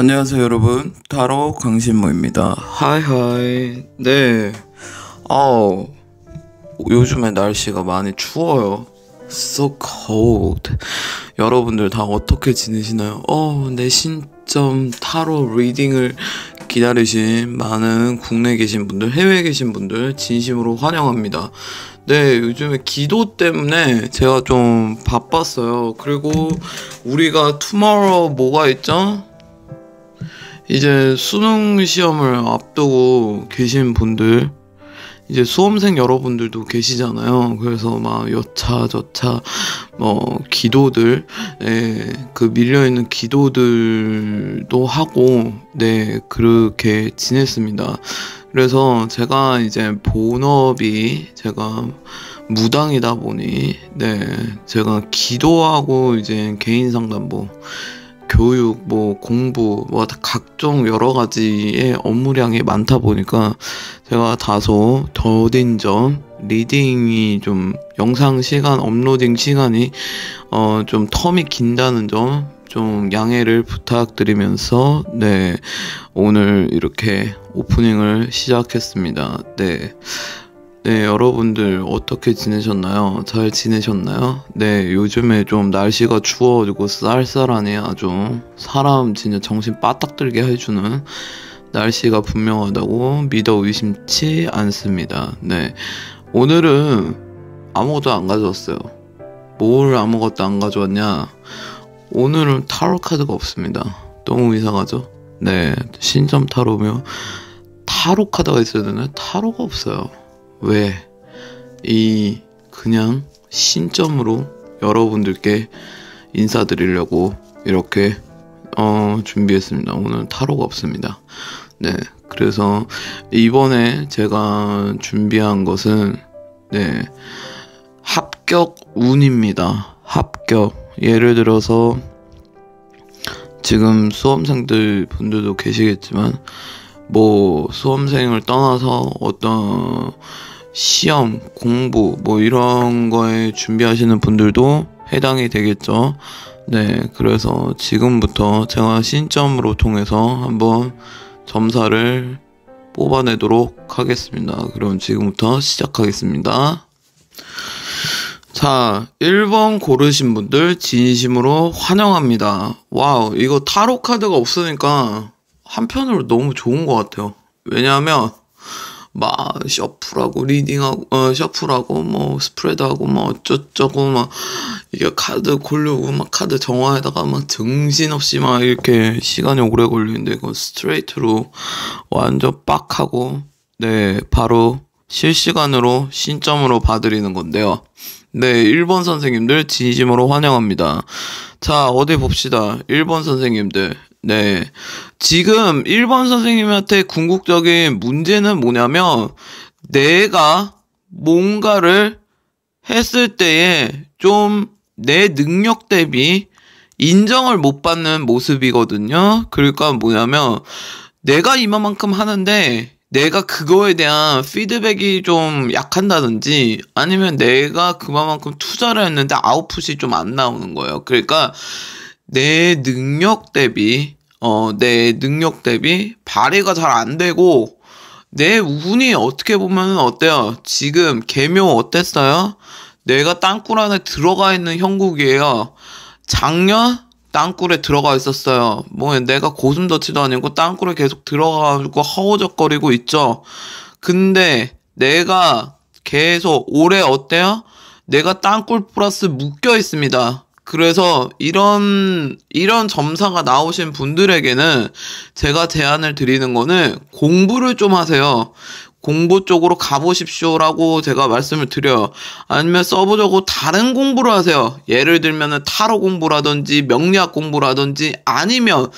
안녕하세요 여러분, 타로 강신모입니다. 하이하이. 네, 아우, 요즘에 날씨가 많이 추워요. So cold. 여러분들 다 어떻게 지내시나요? 내 신점 타로 리딩을 기다리신 많은 국내에 계신 분들, 해외에 계신 분들 진심으로 환영합니다. 네, 요즘에 기도 때문에 제가 좀 바빴어요. 그리고 우리가 tomorrow 뭐가 있죠? 이제 수능 시험을 앞두고 계신 분들, 이제 수험생 여러분들도 계시잖아요. 그래서 막 여차저차 기도들, 그 밀려있는 기도들도 하고, 네, 그렇게 지냈습니다. 그래서 제가 이제 본업이 제가 무당이다 보니, 네, 제가 기도하고 이제 개인 상담 교육, 공부, 각종 여러 가지의 업무량이 많다 보니까 제가 다소 더딘 점, 리딩이 좀 영상 시간, 업로딩 시간이 좀 텀이 긴다는 점 좀 양해를 부탁드리면서, 네, 오늘 이렇게 오프닝을 시작했습니다. 네. 네, 여러분들 어떻게 지내셨나요? 잘 지내셨나요? 네, 요즘에 좀 날씨가 추워지고 쌀쌀하네. 아주 사람 진짜 정신 빠딱 들게 해주는 날씨가 분명하다고 믿어 의심치 않습니다. 네, 오늘은 아무것도 안 가져왔어요. 뭘 아무것도 안 가져왔냐? 오늘은 타로 카드가 없습니다. 너무 이상하죠? 네, 신점 타로면 타로 카드가 있어야 되나요? 타로가 없어요. 왜? 그냥 신점으로 여러분들께 인사드리려고 이렇게 준비했습니다. 오늘 타로가 없습니다. 네, 그래서 이번에 제가 준비한 것은, 네, 합격 운입니다. 합격. 예를 들어서 지금 수험생들 분들도 계시겠지만, 수험생을 떠나서 어떤 시험, 공부, 이런 거에 준비하시는 분들도 해당이 되겠죠. 네, 그래서 지금부터 제가 신점으로 통해서 한번 점사를 뽑아내도록 하겠습니다. 그럼 지금부터 시작하겠습니다. 자, 1번 고르신 분들 진심으로 환영합니다. 와우, 이거 타로 카드가 없으니까 한편으로 너무 좋은 것 같아요. 왜냐하면 셔플하고 리딩하고 셔플하고 스프레드하고 어쩌고 이게 카드 고르고 카드 정화에다가 정신없이 이렇게 시간이 오래 걸리는데, 그거 스트레이트로 완전 빡하고, 네, 바로 실시간으로 신점으로 봐드리는 건데요. 네, 1번 선생님들 진심으로 환영합니다. 자, 어디 봅시다. 1번 선생님들. 네, 지금 1번 선생님한테 궁극적인 문제는 뭐냐면, 내가 뭔가를 했을 때에 좀 내 능력 대비 인정을 못 받는 모습이거든요. 그러니까 뭐냐면, 내가 이만큼 하는데 내가 그거에 대한 피드백이 좀 약한다든지, 아니면 내가 그만큼 투자를 했는데 아웃풋이 좀 안 나오는 거예요. 그러니까 내 능력 대비 발휘가 잘 안 되고, 내 운이 어떻게 보면 어때요? 지금 개묘 어땠어요? 내가 땅굴 안에 들어가 있는 형국이에요. 작년 땅굴에 들어가 있었어요. 내가 고슴도치도 아니고 땅굴에 계속 들어가가지고 허우적거리고 있죠. 근데 내가 계속 올해 어때요? 내가 땅굴 플러스 묶여 있습니다. 그래서 이런 점사가 나오신 분들에게는 제가 제안을 드리는 거는 공부를 좀 하세요. 공부 쪽으로 가보십시오라고 제가 말씀을 드려요. 아니면 서브적으로 다른 공부를 하세요. 예를 들면은 타로 공부라든지 명리학 공부라든지, 아니면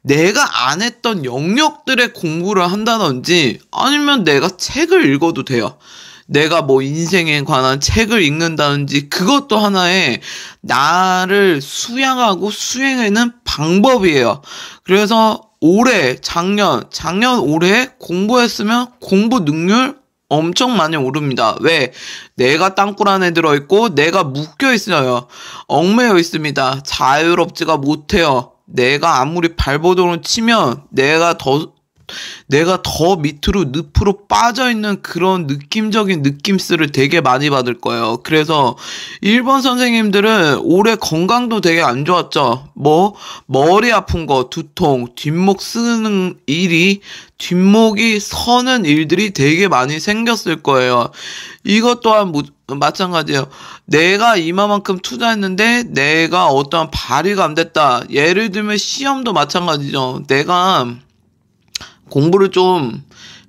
내가 안 했던 영역들의 공부를 한다든지, 아니면 내가 책을 읽어도 돼요. 내가 인생에 관한 책을 읽는다든지, 그것도 하나의 나를 수양하고 수행하는 방법이에요. 그래서 올해 공부했으면 공부 능률 엄청 많이 오릅니다. 왜? 내가 땅굴 안에 들어있고 내가 묶여 있어요. 얽매여 있습니다. 자유롭지가 못해요. 내가 아무리 발버둥을 치면 내가 더 밑으로 늪으로 빠져있는 그런 느낌적인 느낌스를 되게 많이 받을 거예요. 그래서 1번 선생님들은 올해 건강도 되게 안 좋았죠. 머리 아픈 거, 두통, 뒷목 쓰는 일이, 뒷목이 서는 일들이 되게 많이 생겼을 거예요. 이것 또한 마찬가지예요. 내가 이마만큼 투자했는데 내가 어떠한 발휘가 안 됐다. 예를 들면 시험도 마찬가지죠. 내가 공부를 좀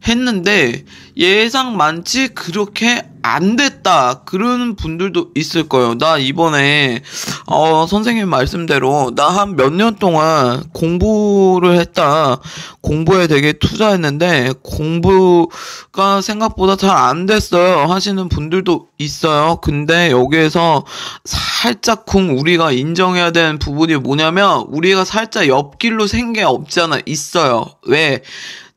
했는데 예상만치 그렇게 안 됐다 그러는 분들도 있을 거예요. 나 이번에 선생님 말씀대로 나 한 몇 년 동안 공부를 했다. 공부에 되게 투자했는데 공부가 생각보다 잘 안 됐어요 하시는 분들도 있어요. 근데 여기에서 살짝쿵 우리가 인정해야 되는 부분이 뭐냐면, 우리가 살짝 옆길로 샌 게 없잖아. 있어요. 왜?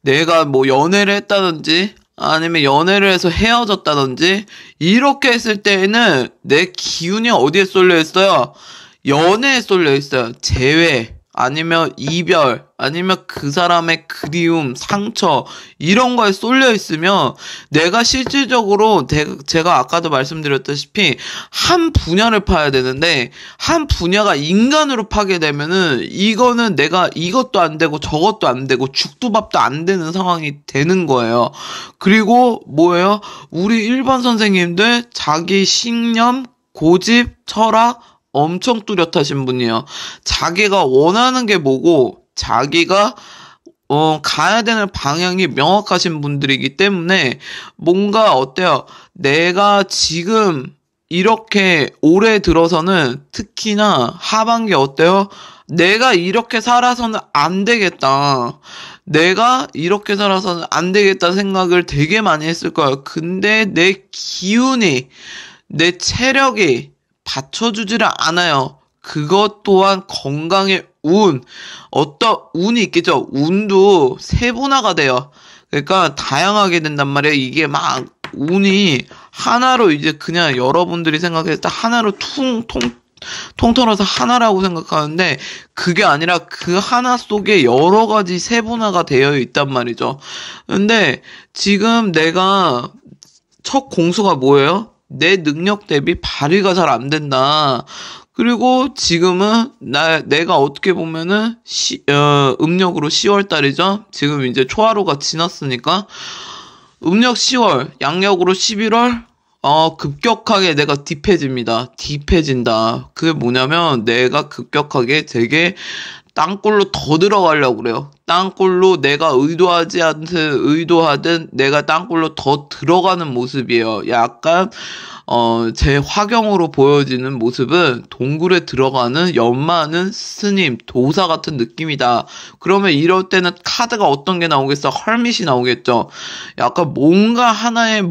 내가 연애를 했다든지 아니면 연애를 해서 헤어졌다든지 이렇게 했을 때에는 내 기운이 어디에 쏠려 있어요? 연애에 쏠려 있어요. 재회 아니면 이별 아니면 그 사람의 그리움, 상처 이런 거에 쏠려 있으면 내가 실질적으로 제가 아까도 말씀드렸다시피 한 분야를 파야 되는데 한 분야가 인간으로 파게 되면은 이거는 내가 이것도 안 되고 저것도 안 되고 죽도 밥도 안 되는 상황이 되는 거예요. 그리고 뭐예요? 우리 1번 선생님들 자기 신념, 고집, 철학 엄청 뚜렷하신 분이에요. 자기가 원하는 게 뭐고 자기가 가야 되는 방향이 명확하신 분들이기 때문에 뭔가 어때요? 내가 지금 이렇게 올해 들어서는 특히나 하반기 어때요? 내가 이렇게 살아서는 안 되겠다. 내가 이렇게 살아서는 안 되겠다 생각을 되게 많이 했을 거예요. 근데 내 기운이, 내 체력이 받쳐주지를 않아요. 그것 또한 건강의 어떤 운이 있겠죠. 운도 세분화가 돼요. 그러니까 다양하게 된단 말이에요. 이게 막 운이 하나로 이제 그냥 여러분들이 생각했을 때 하나로 통틀어서 하나라고 생각하는데 그게 아니라 그 하나 속에 여러 가지 세분화가 되어 있단 말이죠. 근데 지금 내가 첫 공수가 뭐예요? 내 능력 대비 발휘가 잘 안 된다. 그리고 지금은 내가 어떻게 보면은 음력으로 10월달이죠. 지금 이제 초하루가 지났으니까 음력 10월, 양력으로 11월. 급격하게 내가 딥해진다. 그게 뭐냐면 내가 급격하게 되게 땅굴로 더 들어가려고 그래요. 땅굴로 내가 의도하든 내가 땅굴로 더 들어가는 모습이에요. 약간 제 화경으로 보여지는 모습은 동굴에 들어가는 연마하는 스님, 도사 같은 느낌이다. 그러면 이럴 때는 카드가 어떤 게 나오겠어? 헐밋이 나오겠죠. 약간 뭔가 하나의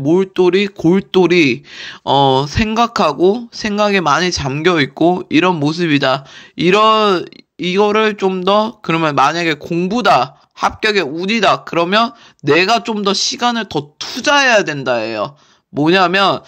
골똘히 생각하고 생각에 많이 잠겨있고 이런 모습이다. 이거를 좀 더, 그러면 만약에 공부다, 합격의 운이다, 그러면 내가 좀 더 시간을 더 투자해야 된다예요. 뭐냐면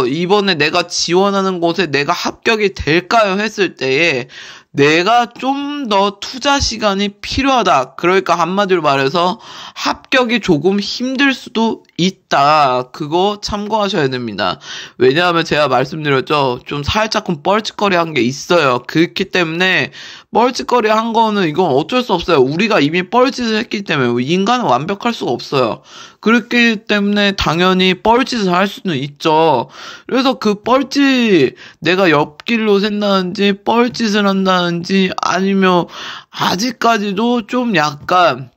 이번에 내가 지원하는 곳에 내가 합격이 될까요? 했을 때에 내가 좀 더 투자 시간이 필요하다. 그러니까 한마디로 말해서 합격이 조금 힘들 수도 있다. 그거 참고하셔야 됩니다. 왜냐하면 제가 말씀드렸죠. 좀 살짝은 뻘짓거리 한 게 있어요. 그렇기 때문에 뻘짓거리 한 거는 이건 어쩔 수 없어요. 우리가 이미 뻘짓을 했기 때문에 인간은 완벽할 수가 없어요. 그렇기 때문에 당연히 뻘짓을 할 수는 있죠. 그래서 그 뻘짓, 내가 옆길로 샌다든지 뻘짓을 한다든지 아니면 아직까지도 좀 약간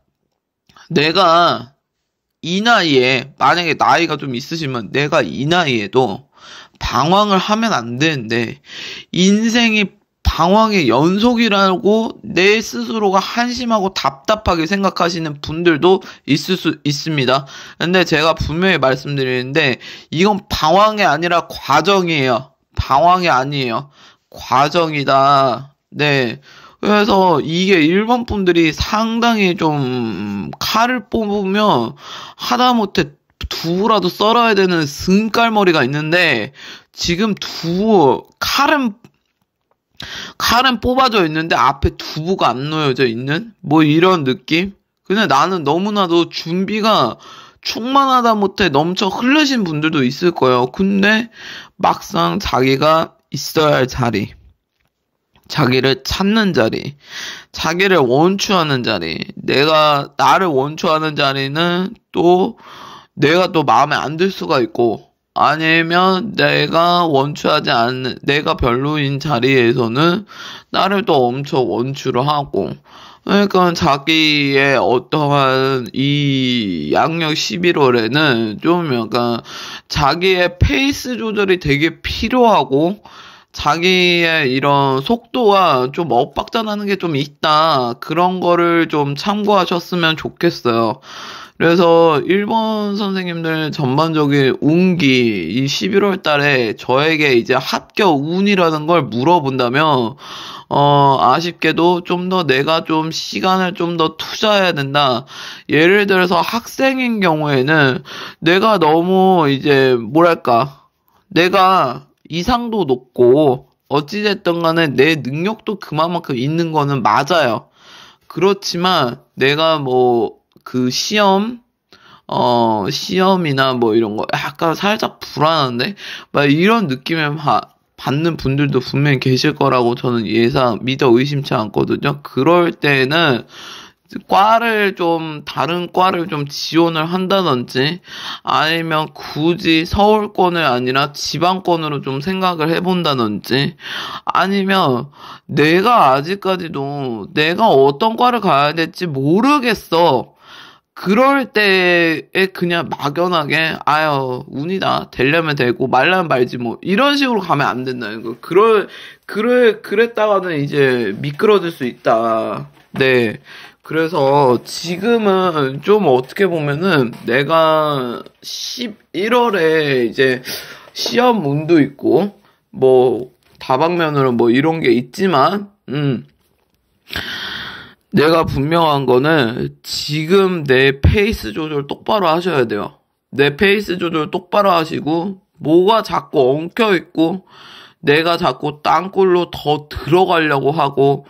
내가 이 나이에, 만약에 나이가 좀 있으시면 내가 이 나이에도 방황을 하면 안 되는데 인생이 방황의 연속이라고 내 스스로가 한심하고 답답하게 생각하시는 분들도 있을 수 있습니다. 근데 제가 분명히 말씀드리는데 이건 방황이 아니라 과정이에요. 방황이 아니에요. 과정이다. 네. 그래서 이게 일본 분들이 상당히 좀 칼을 뽑으면 하다못해 두부라도 썰어야 되는 승깔머리가 있는데 지금 칼은 칼은 뽑아져 있는데 앞에 두부가 안 놓여져 있는 뭐 이런 느낌? 근데 나는 너무나도 준비가 충만하다 못해 넘쳐 흐르신 분들도 있을 거예요. 근데 막상 자기가 있어야 할 자리, 자기를 찾는 자리, 자기를 원추하는 자리, 내가 나를 원추하는 자리는 또 내가 또 마음에 안 들 수가 있고, 아니면 내가 원추하지 않는, 내가 별로인 자리에서는 나를 또 엄청 원추를 하고, 그러니까 자기의 어떠한 이 양력 11월에는 좀 약간 자기의 페이스 조절이 되게 필요하고, 자기의 이런 속도가 좀 엇박자나는 게 좀 있다. 그런 거를 좀 참고하셨으면 좋겠어요. 그래서 일본 선생님들 전반적인 운기, 이 11월 달에 저에게 이제 합격 운이라는 걸 물어본다면, 아쉽게도 좀 더 내가 좀 시간을 좀 더 투자해야 된다. 예를 들어서 학생인 경우에는 내가 너무 이제, 뭐랄까, 내가 이상도 높고, 어찌됐든 간에 내 능력도 그만큼 있는 거는 맞아요. 그렇지만 내가 뭐, 그 시험이나 뭐 이런 거 약간 살짝 불안한데? 막 이런 느낌을 받는 분들도 분명히 계실 거라고 저는 믿어 의심치 않거든요. 그럴 때는 다른 과를 좀 지원을 한다든지, 아니면 굳이 서울권을 아니라 지방권으로 좀 생각을 해본다든지, 아니면 내가 아직까지도 내가 어떤 과를 가야 될지 모르겠어. 그럴 때에 그냥 막연하게, 아유, 운이다. 되려면 되고, 말라면 말지 뭐, 이런 식으로 가면 안 된다는 거. 그랬다가는 이제 미끄러질 수 있다. 네. 그래서 지금은 좀 어떻게 보면은 내가 11월에 이제 시험 운도 있고, 뭐, 다방면으로 뭐 이런 게 있지만, 내가 분명한 거는 지금 내 페이스 조절 똑바로 하셔야 돼요. 내 페이스 조절 똑바로 하시고, 뭐가 자꾸 엉켜있고, 내가 자꾸 땅굴로 더 들어가려고 하고,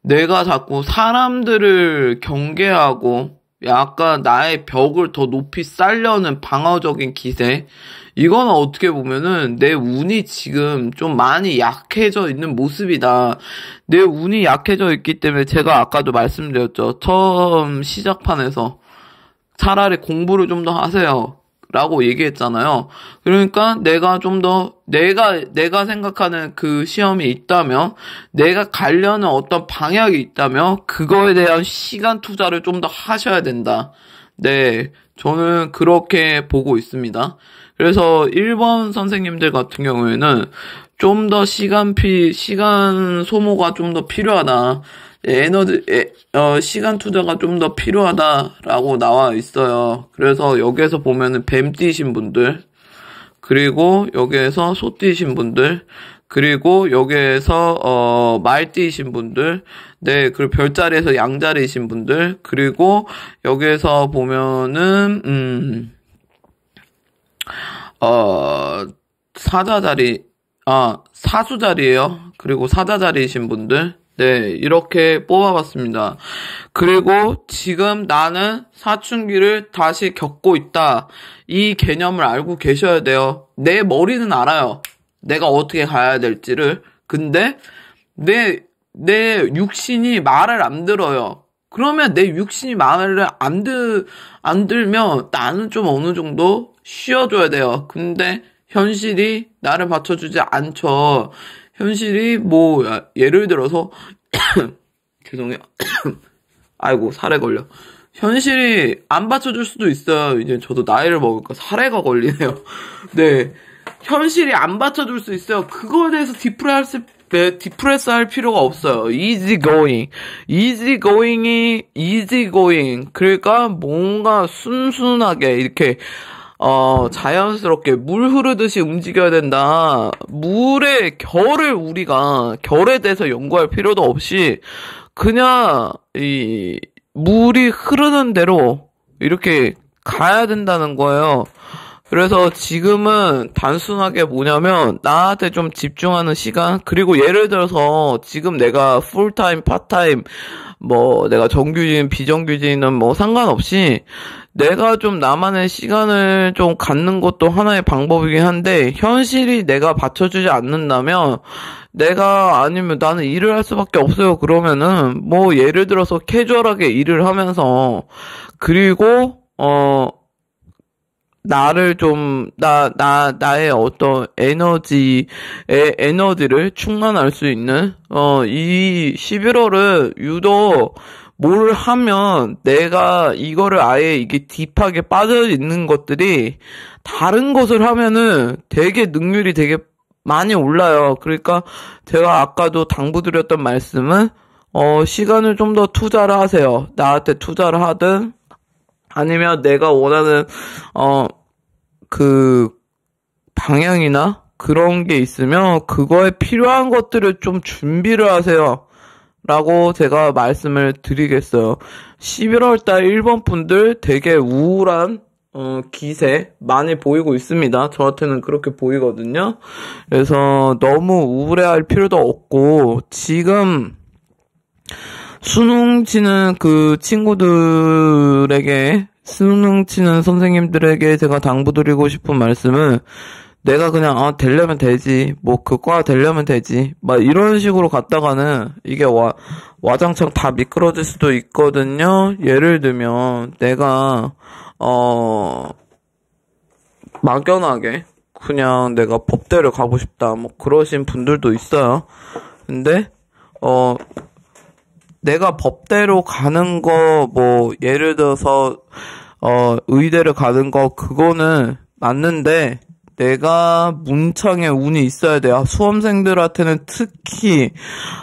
내가 자꾸 사람들을 경계하고, 약간 나의 벽을 더 높이 쌓려는 방어적인 기세. 이건 어떻게 보면은 내 운이 지금 좀 많이 약해져 있는 모습이다. 내 운이 약해져 있기 때문에 제가 아까도 말씀드렸죠. 처음 시작판에서 차라리 공부를 좀 더 하세요. 라고 얘기했잖아요. 그러니까 내가 좀 더, 내가 생각하는 그 시험이 있다면, 내가 가려는 어떤 방향이 있다면, 그거에 대한 시간 투자를 좀 더 하셔야 된다. 네. 저는 그렇게 보고 있습니다. 그래서 일본 선생님들 같은 경우에는 좀 더 시간 소모가 좀 더 필요하다. 시간 투자가 좀 더 필요하다라고 나와 있어요. 그래서 여기에서 보면은 뱀 띠신 분들, 그리고 여기에서 소 띠신 분들, 그리고 여기에서 말 띠신 분들, 네, 그리고 별자리에서 양자리이신 분들, 그리고 여기에서 보면은 사수자리에요. 그리고 사자자리이신 분들, 네, 이렇게 뽑아봤습니다. 그리고 지금 나는 사춘기를 다시 겪고 있다. 이 개념을 알고 계셔야 돼요. 내 머리는 알아요. 내가 어떻게 가야 될지를. 근데 내 육신이 말을 안 들어요. 그러면 내 육신이 말을 안 들면 나는 좀 어느 정도 쉬어줘야 돼요. 근데 현실이 나를 받쳐주지 않죠. 현실이 뭐 예를 들어서 죄송해요. 아이고 살에 걸려. 현실이 안 받쳐줄 수도 있어요. 이제 저도 나이를 먹으니까 살에가 걸리네요. 네, 현실이 안 받쳐줄 수 있어요. 그거에 대해서 디프레스 할 필요가 없어요. easy going. 그러니까 뭔가 순순하게 이렇게 자연스럽게 물 흐르듯이 움직여야 된다. 물의 결에 대해서 연구할 필요도 없이 그냥 이 물이 흐르는 대로 이렇게 가야 된다는 거예요. 그래서 지금은 단순하게 뭐냐면 나한테 좀 집중하는 시간, 그리고 예를 들어서 지금 내가 풀타임, 파타임, 뭐 내가 정규직, 비정규직은 뭐 상관없이 내가 좀 나만의 시간을 좀 갖는 것도 하나의 방법이긴 한데, 현실이 내가 받쳐주지 않는다면 내가 아니면 나는 일을 할 수밖에 없어요. 그러면은 뭐 예를 들어서 캐주얼하게 일을 하면서, 그리고 나를 좀, 나의 어떤 에너지를 충만할 수 있는, 이 11월은 유독 뭘 하면 내가 이거를 아예 이게 딥하게 빠져 있는 것들이 다른 것을 하면은 되게 능률이 되게 많이 올라요. 그러니까 제가 아까도 당부드렸던 말씀은, 시간을 좀 더 투자를 하세요. 나한테 투자를 하든, 아니면 내가 원하는 그 방향이나 그런 게 있으면 그거에 필요한 것들을 좀 준비를 하세요. 라고 제가 말씀을 드리겠어요. 11월 달 일본 분들 되게 우울한 기세 많이 보이고 있습니다. 저한테는 그렇게 보이거든요. 그래서 너무 우울해할 필요도 없고, 지금 수능 치는 그 친구들에게, 수능 치는 선생님들에게 제가 당부드리고 싶은 말씀은, 내가 그냥 되려면 되지, 뭐 그 과 되려면 되지, 막 이런 식으로 갔다가는 이게 와장창 다 미끄러질 수도 있거든요. 예를 들면 내가 막연하게 그냥 내가 법대를 가고 싶다, 뭐 그러신 분들도 있어요. 근데 내가 법대로 가는 거, 뭐 예를 들어서 의대를 가는 거, 그거는 맞는데 내가 문창에 운이 있어야 돼요. 수험생들한테는 특히.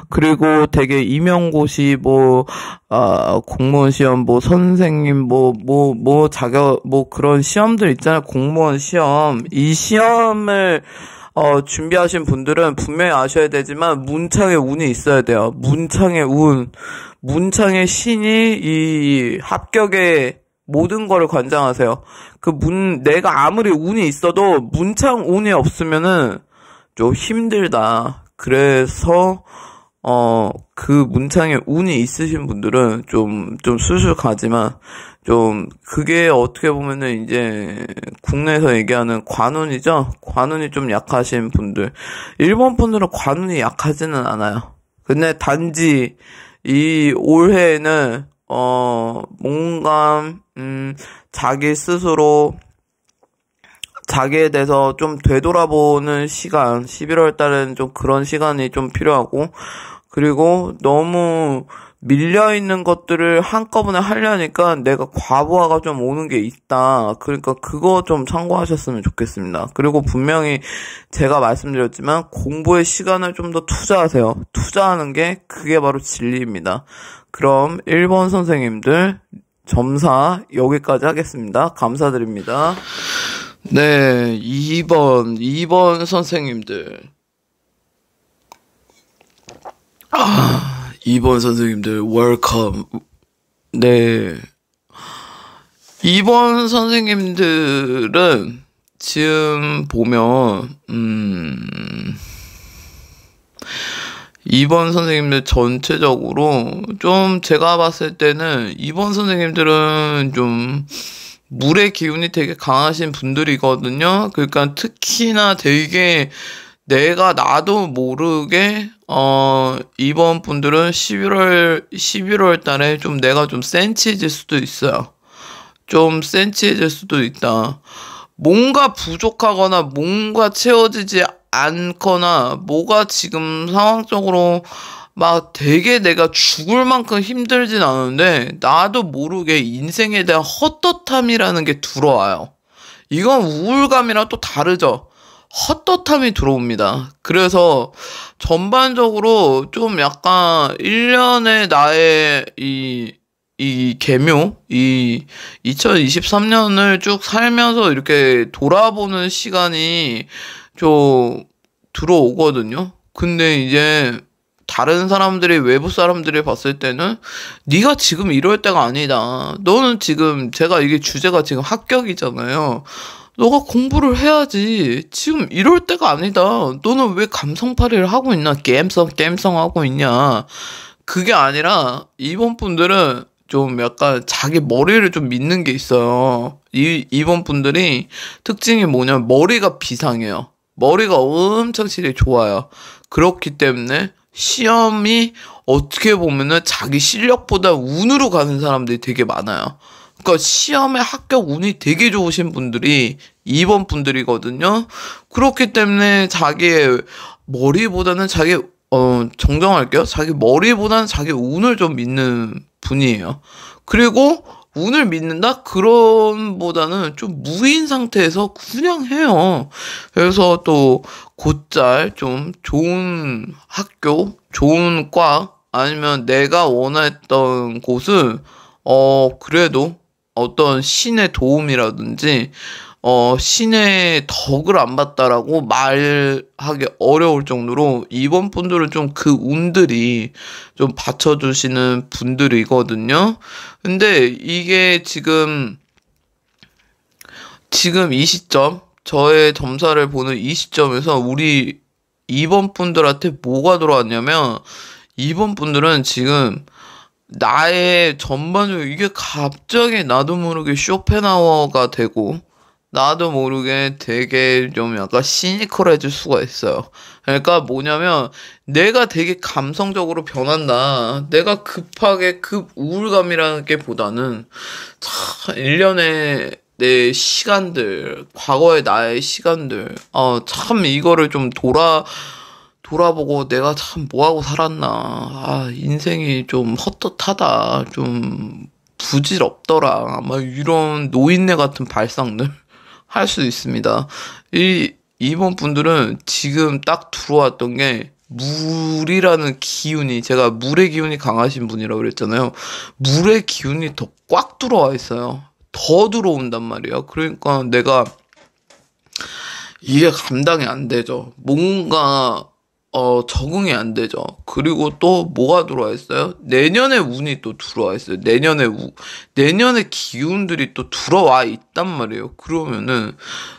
그리고 되게 임용고시, 뭐 공무원 시험, 뭐 선생님, 자격, 뭐 그런 시험들 있잖아요. 공무원 시험. 이 시험을 준비하신 분들은 분명히 아셔야 되지만, 문창에 운이 있어야 돼요. 문창의 운. 문창의 신이 이 합격에 모든 거를 관장하세요. 내가 아무리 운이 있어도 문창 운이 없으면은 좀 힘들다. 그래서, 그 문창에 운이 있으신 분들은 좀 술술 가지만, 그게 어떻게 보면은 이제 국내에서 얘기하는 관운이죠? 관운이 좀 약하신 분들. 일본 분들은 관운이 약하지는 않아요. 근데 단지 이 올해에는 뭔가 자기 스스로 자기에 대해서 좀 되돌아보는 시간, 11월 달은 좀 그런 시간이 좀 필요하고, 그리고 너무 밀려있는 것들을 한꺼번에 하려니까 내가 과부하가 좀 오는 게 있다. 그러니까 그거 좀 참고하셨으면 좋겠습니다. 그리고 분명히 제가 말씀드렸지만 공부의 시간을 좀 더 투자하세요. 투자하는 게 그게 바로 진리입니다. 그럼 1번 선생님들 점사 여기까지 하겠습니다. 감사드립니다. 네, 2번 선생님들. 2번 선생님들, 웰컴. 네. 2번 선생님들은 지금 보면, 2번 선생님들 전체적으로 좀 제가 봤을 때는 2번 선생님들은 좀 물의 기운이 되게 강하신 분들이거든요. 그러니까 특히나 되게 나도 모르게 이번 분들은 11월 달에 좀 내가 좀 센치해질 수도 있어요. 좀 센치해질 수도 있다. 뭔가 부족하거나 뭔가 채워지지 않거나 뭐가 지금 상황적으로 막 되게 내가 죽을 만큼 힘들진 않은데 나도 모르게 인생에 대한 헛헛함이라는 게 들어와요. 이건 우울감이랑 또 다르죠. 헛헛함이 들어옵니다. 그래서 전반적으로 좀 약간 1년의 나의 이 계묘, 2023년을 쭉 살면서 이렇게 돌아보는 시간이 좀 들어오거든요. 근데 이제 다른 사람들이, 외부 사람들이 봤을 때는 네가 지금 이럴 때가 아니다. 너는 지금, 제가 이게 주제가 지금 합격이잖아요. 너가 공부를 해야지. 지금 이럴 때가 아니다. 너는 왜 감성팔이를 하고 있나? 게임성 하고 있냐? 그게 아니라, 이번 분들은 좀 약간 자기 머리를 좀 믿는 게 있어요. 이번 분들이 특징이 뭐냐면, 머리가 비상해요. 머리가 엄청 실이 좋아요. 그렇기 때문에, 시험이 어떻게 보면은 자기 실력보다 운으로 가는 사람들이 되게 많아요. 그러니까 시험에 합격 운이 되게 좋으신 분들이 2번 분들이거든요. 그렇기 때문에 자기의 머리보다는 정정할게요. 자기 머리보다는 자기 운을 좀 믿는 분이에요. 그리고 운을 믿는다? 그런보다는 좀 무인 상태에서 그냥 해요. 그래서 또 곧잘 좀 좋은 학교, 좋은 과, 아니면 내가 원했던 곳은 그래도 어떤 신의 도움이라든지 신의 덕을 안 받다라고 말하기 어려울 정도로 이번 분들은 좀 그 운들이 좀 받쳐주시는 분들이거든요. 근데 이게 지금 이 시점, 저의 점사를 보는 이 시점에서 우리 이번 분들한테 뭐가 들어왔냐면, 이번 분들은 지금 나의 전반적으로 이게 갑자기 나도 모르게 쇼펜하우어가 되고, 나도 모르게 되게 좀 약간 시니컬해질 수가 있어요. 그러니까 뭐냐면, 내가 되게 감성적으로 변한다. 내가 급하게 우울감이라는 게 보다는, 참, 일련의 내 시간들, 과거의 나의 시간들, 참 이거를 좀 돌아보고 내가 참 뭐하고 살았나. 인생이 좀 헛헛하다. 좀 부질없더라. 막 이런 노인네 같은 발상들 할 수 있습니다. 이번 분들은 지금 딱 들어왔던 게 물이라는 기운이, 제가 물의 기운이 강하신 분이라고 그랬잖아요. 물의 기운이 더 꽉 들어와 있어요. 더 들어온단 말이에요. 그러니까 내가 이게 감당이 안 되죠. 뭔가 적응이 안 되죠. 그리고 또 뭐가 들어와 있어요? 내년에 운이 또 들어와 있어요. 내년에 기운들이 또 들어와 있단 말이에요. 그러면은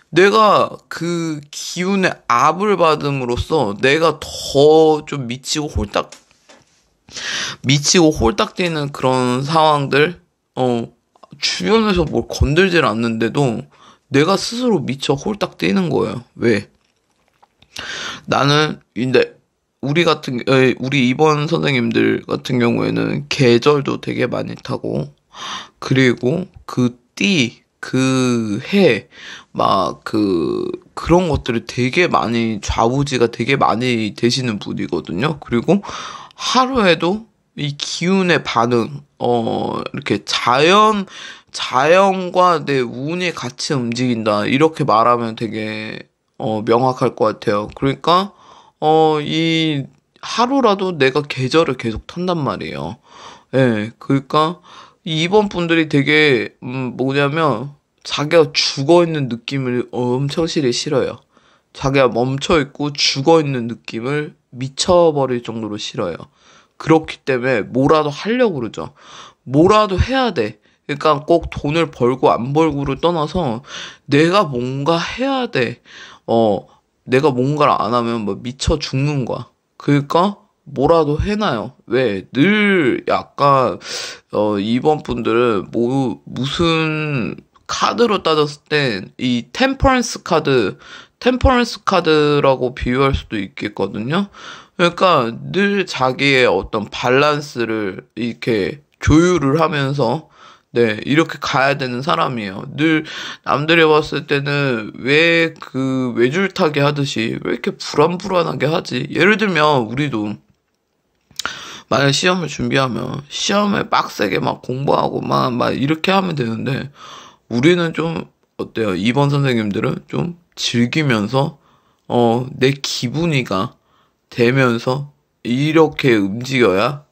내가 그 기운의 압을 받음으로써 내가 더 좀 미치고 홀딱 뛰는 그런 상황들, 주변에서 뭘 건들질 않는데도 내가 스스로 미쳐 홀딱 뛰는 거예요. 왜? 나는 근데 우리 이번 선생님들 같은 경우에는 계절도 되게 많이 타고, 그리고 그런 것들을 되게 많이, 좌우지가 되게 많이 되시는 분이거든요. 그리고 하루에도 이 기운의 반응, 이렇게 자연과 내 운이 같이 움직인다. 이렇게 말하면 되게 명확할 것 같아요. 그러니까 이 하루라도 내가 계절을 계속 탄단 말이에요. 예, 그러니까 이번 분들이 되게 뭐냐면 자기가 죽어있는 느낌을 엄청 싫어요. 자기가 멈춰있고 죽어있는 느낌을 미쳐버릴 정도로 싫어요. 그렇기 때문에 뭐라도 하려고 그러죠. 뭐라도 해야 돼. 그러니까 꼭 돈을 벌고 안 벌고를 떠나서 내가 뭔가 해야 돼. 내가 뭔가를 안 하면 뭐 미쳐 죽는 거야. 그러니까 뭐라도 해놔요. 왜? 늘 약간 이번 분들은 무슨 카드로 따졌을 때 이 템퍼런스 카드라고 비유할 수도 있겠거든요. 그러니까 늘 자기의 어떤 밸런스를 이렇게 조율을 하면서 이렇게 가야 되는 사람이에요. 늘 남들이 봤을 때는 왜 외줄타기 하듯이 왜 이렇게 불안불안하게 하지? 예를 들면 우리도 만약 시험을 준비하면 시험에 빡세게 막 공부하고 막 이렇게 하면 되는데, 우리는 좀 어때요? 이번 선생님들은 좀 즐기면서 내 기분이가 되면서 이렇게 움직여야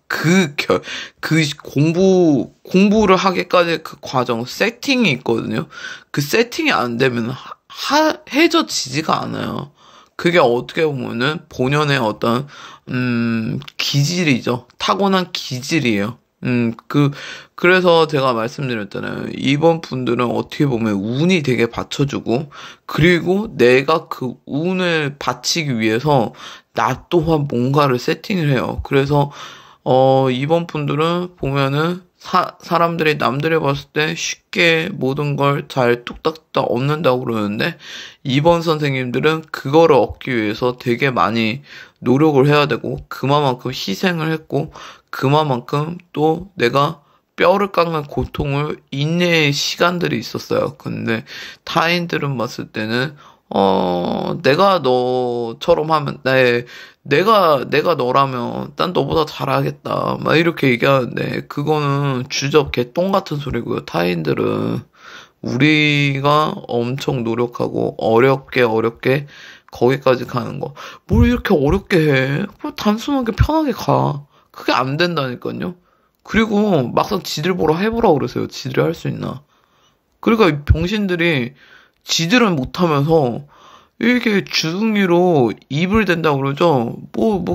공부를 하기까지 그 과정, 세팅이 있거든요. 그 세팅이 안 되면 해져지지가 않아요. 그게 어떻게 보면은 본연의 어떤, 기질이죠. 타고난 기질이에요. 그래서 제가 말씀드렸잖아요. 이번 분들은 어떻게 보면 운이 되게 받쳐주고, 그리고 내가 그 운을 받치기 위해서 나 또한 뭔가를 세팅을 해요. 그래서, 이번 분들은 보면은, 사람들이 남들이 봤을 때 쉽게 모든 걸 잘 뚝딱뚝딱 얻는다고 그러는데, 이번 선생님들은 그거를 얻기 위해서 되게 많이 노력을 해야 되고, 그만큼 희생을 했고, 그만큼 또 내가 뼈를 깎는 고통을 인내의 시간들이 있었어요. 근데 타인들은 봤을 때는 내가 너처럼 하면 내가 너라면 난 너보다 잘하겠다. 막 이렇게 얘기하는데 그거는 주접 개똥 같은 소리고요. 타인들은 우리가 엄청 노력하고 어렵게 거기까지 가는 거. 뭘 이렇게 어렵게 해? 그냥 단순하게 편하게 가. 그게 안 된다니까요. 그리고 막상 지들 보러 해보라 그러세요. 지들이 할 수 있나. 그러니까 이 병신들이 지들은 못하면서 이렇게 주둥이로 입을 댄다고 그러죠.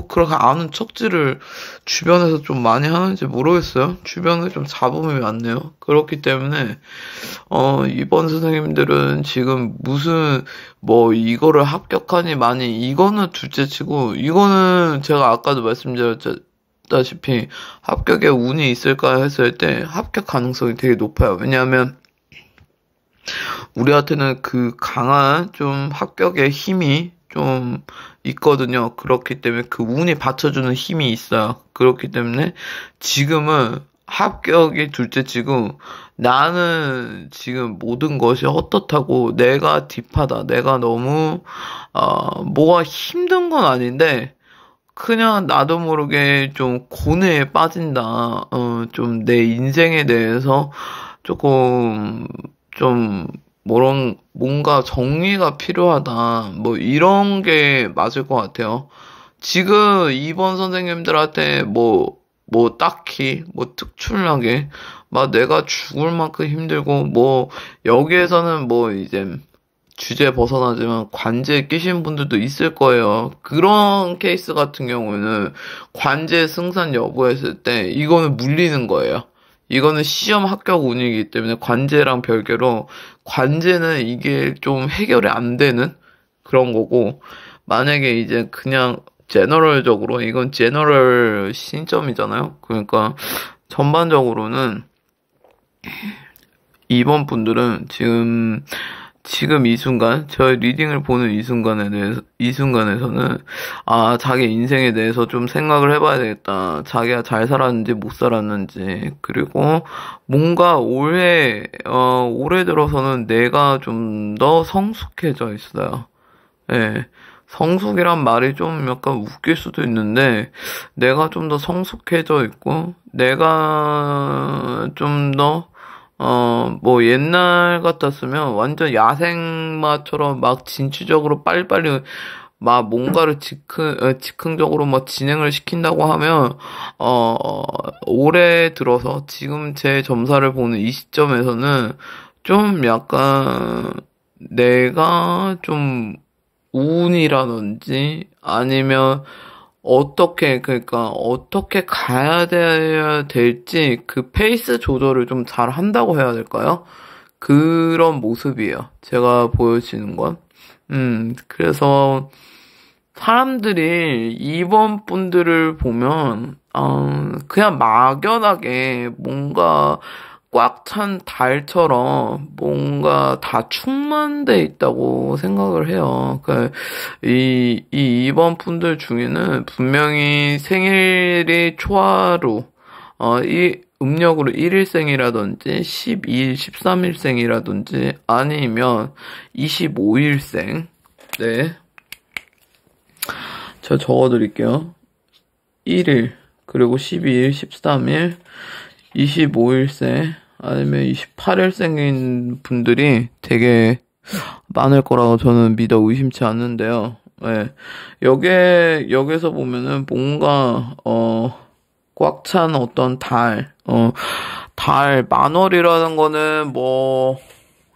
그렇게 아는 척지를 주변에서 좀 많이 하는지 모르겠어요. 주변에 좀 잡음이 많네요. 그렇기 때문에, 이번 선생님들은 지금 이거를 합격하니 많이, 이거는 둘째 치고, 이거는 제가 아까도 말씀드렸다시피, 합격에 운이 있을까 했을 때 합격 가능성이 되게 높아요. 왜냐하면, 우리한테는 그 강한 좀 합격의 힘이 좀 있거든요. 그렇기 때문에 그 운이 받쳐주는 힘이 있어요. 그렇기 때문에 지금은 합격이 둘째치고 나는 지금 모든 것이 헛헛하고 내가 딥하다. 내가 너무 뭐가 힘든 건 아닌데 그냥 나도 모르게 좀 고뇌에 빠진다. 좀 내 인생에 대해서 조금 좀 뭔가 정리가 필요하다. 이런 게 맞을 것 같아요. 지금 이번 선생님들한테 딱히, 특출나게, 내가 죽을 만큼 힘들고, 여기에서는 이제, 주제 벗어나지만 관제에 끼신 분들도 있을 거예요. 그런 케이스 같은 경우는 관제 승산 여부했을 때, 이거는 물리는 거예요. 이거는 시험 합격 운이기 때문에 관제랑 별개로 관제는 이게 좀 해결이 안 되는 그런 거고 만약에 이제 그냥 제너럴적으로 이건 제너럴 신점이잖아요. 그러니까 전반적으로는 이번 분들은 지금 이 순간, 저의 리딩을 보는 이 순간에서는, 자기 인생에 대해서 좀 생각을 해봐야 되겠다. 자기가 잘 살았는지 못 살았는지, 그리고 뭔가 올해 들어서는 내가 좀 더 성숙해져 있어요. 예. 성숙이란 말이 좀 약간 웃길 수도 있는데, 내가 좀 더 성숙해져 있고, 내가 좀더 옛날 같았으면 완전 야생마처럼 막 진취적으로 빨리빨리 뭔가를 즉흥적으로 진행을 시킨다고 하면, 올해 들어서 지금 제 점사를 보는 이 시점에서는 좀 약간 내가 좀 우운이라든지 아니면 어떻게 가야 될지 그 페이스 조절을 좀 잘 한다고 해야 될까요? 그런 모습이에요. 제가 보여지는 건. 그래서 사람들이 이번 분들을 보면, 그냥 막연하게 뭔가 꽉 찬 달처럼 뭔가 다 충만돼 있다고 생각을 해요. 그러니까 이번 분들 중에는 분명히 생일이 초하루, 이 음력으로 1일생이라든지 12일, 13일생이라든지 아니면 25일생. 네. 제가 적어드릴게요. 1일, 그리고 12일, 13일, 25일생, 아니면 28일생인 분들이 되게 많을 거라고 저는 믿어 의심치 않는데요. 네. 여기서 보면은 뭔가, 꽉 찬 어떤 달 만월이라는 거는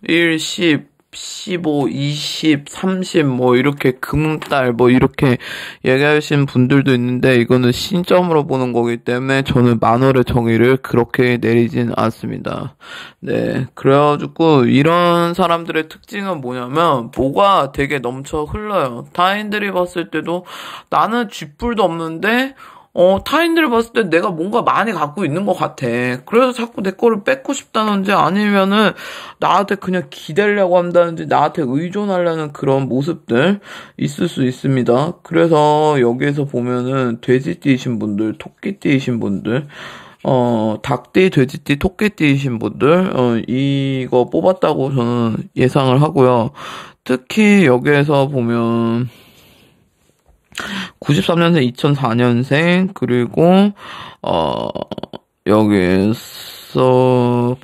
1, 10, 15, 20, 30 뭐 이렇게 금음달 뭐 이렇게 얘기하신 분들도 있는데 이거는 신점으로 보는 거기 때문에 저는 만월의 정의를 그렇게 내리진 않습니다. 네, 그래가지고 이런 사람들의 특징은 뭐냐면 뭐가 되게 넘쳐 흘러요. 타인들이 봤을 때도 나는 쥐뿔도 없는데 타인들을 봤을 때 내가 뭔가 많이 갖고 있는 것 같아. 그래서 자꾸 내 거를 뺏고 싶다든지 아니면은 나한테 그냥 기대려고 한다든지 나한테 의존하려는 그런 모습들 있을 수 있습니다. 그래서 여기에서 보면은 돼지띠이신 분들, 토끼띠이신 분들, 닭띠, 돼지띠, 토끼띠이신 분들, 이거 뽑았다고 저는 예상을 하고요. 특히 여기에서 보면 93년생, 2004년생, 그리고, 여기에서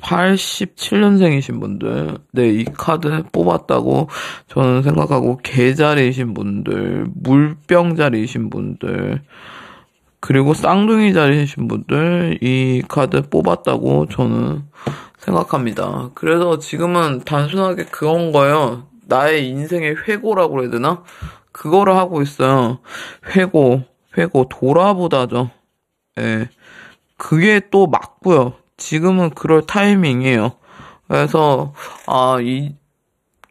87년생이신 분들, 네, 이 카드 뽑았다고 저는 생각하고, 개자리이신 분들, 물병자리이신 분들, 그리고 쌍둥이 자리이신 분들, 이 카드 뽑았다고 저는 생각합니다. 그래서 지금은 단순하게 그런 거예요. 나의 인생의 회고라고 해야 되나? 그거를 하고 있어요. 회고, 돌아보다죠. 예. 그게 또 맞고요. 지금은 그럴 타이밍이에요. 그래서,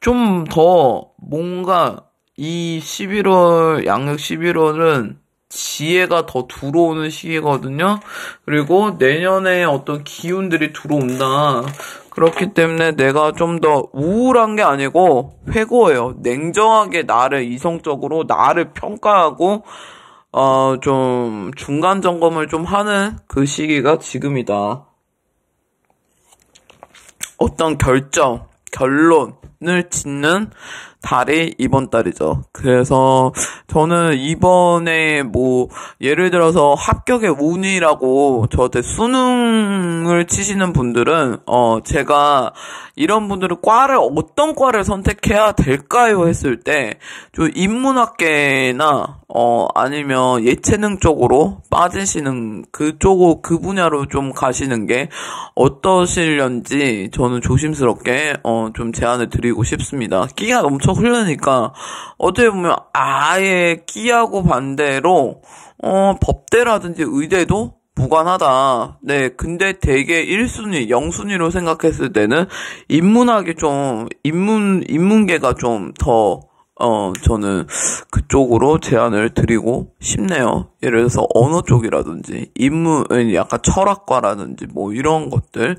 좀 더 뭔가 이 11월, 양력 11월은 지혜가 더 들어오는 시기거든요. 그리고 내년에 어떤 기운들이 들어온다. 그렇기 때문에 내가 좀 더 우울한 게 아니고 회고예요. 냉정하게 나를 이성적으로 나를 평가하고 좀 중간 점검을 좀 하는 그 시기가 지금이다. 어떤 결론을 짓는 달이 이번 달이죠. 그래서 저는 이번에 뭐 예를 들어서 합격의 운이라고 저한테 수능을 치시는 분들은 제가 이런 분들은 어떤 과를 선택해야 될까요? 했을 때 좀 인문학계나 아니면 예체능 쪽으로 빠지시는 그 분야로 좀 가시는 게 어떠실런지 저는 조심스럽게 좀 제안을 드리고 싶습니다. 끼가 엄청 흐르니까 어떻게 보면 아예 끼하고 반대로 법대라든지 의대도 무관하다. 네, 근데 되게 1순위, 0순위로 생각했을 때는 인문계가 좀 더 저는 그쪽으로 제안을 드리고 싶네요. 예를 들어서 언어 쪽이라든지, 약간 철학과라든지, 뭐 이런 것들,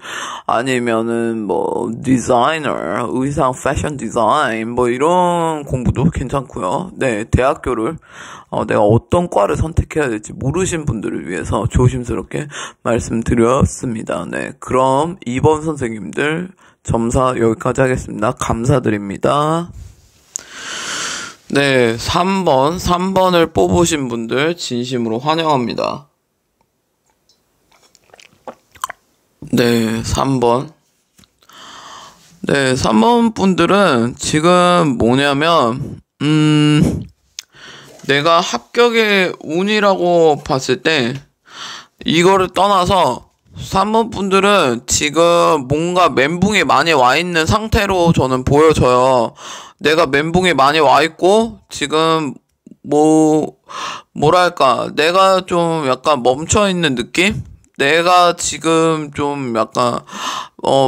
아니면은 뭐, 디자이너, 의상, 패션 디자인, 뭐 이런 공부도 괜찮고요. 네, 대학교를, 내가 어떤 과를 선택해야 될지 모르신 분들을 위해서 조심스럽게 말씀드렸습니다. 네, 그럼 2번 선생님들 점사 여기까지 하겠습니다. 감사드립니다. 네, 3번을 뽑으신 분들 진심으로 환영합니다. 네, 3번. 네, 3번 분들은 지금 뭐냐면, 내가 합격의 운이라고 봤을 때, 이거를 떠나서 3번 분들은 지금 뭔가 멘붕에 많이 와 있는 상태로 저는 보여져요. 내가 멘붕에 많이 와 있고 지금 뭐랄까 내가 좀 약간 멈춰 있는 느낌? 내가 지금 좀 약간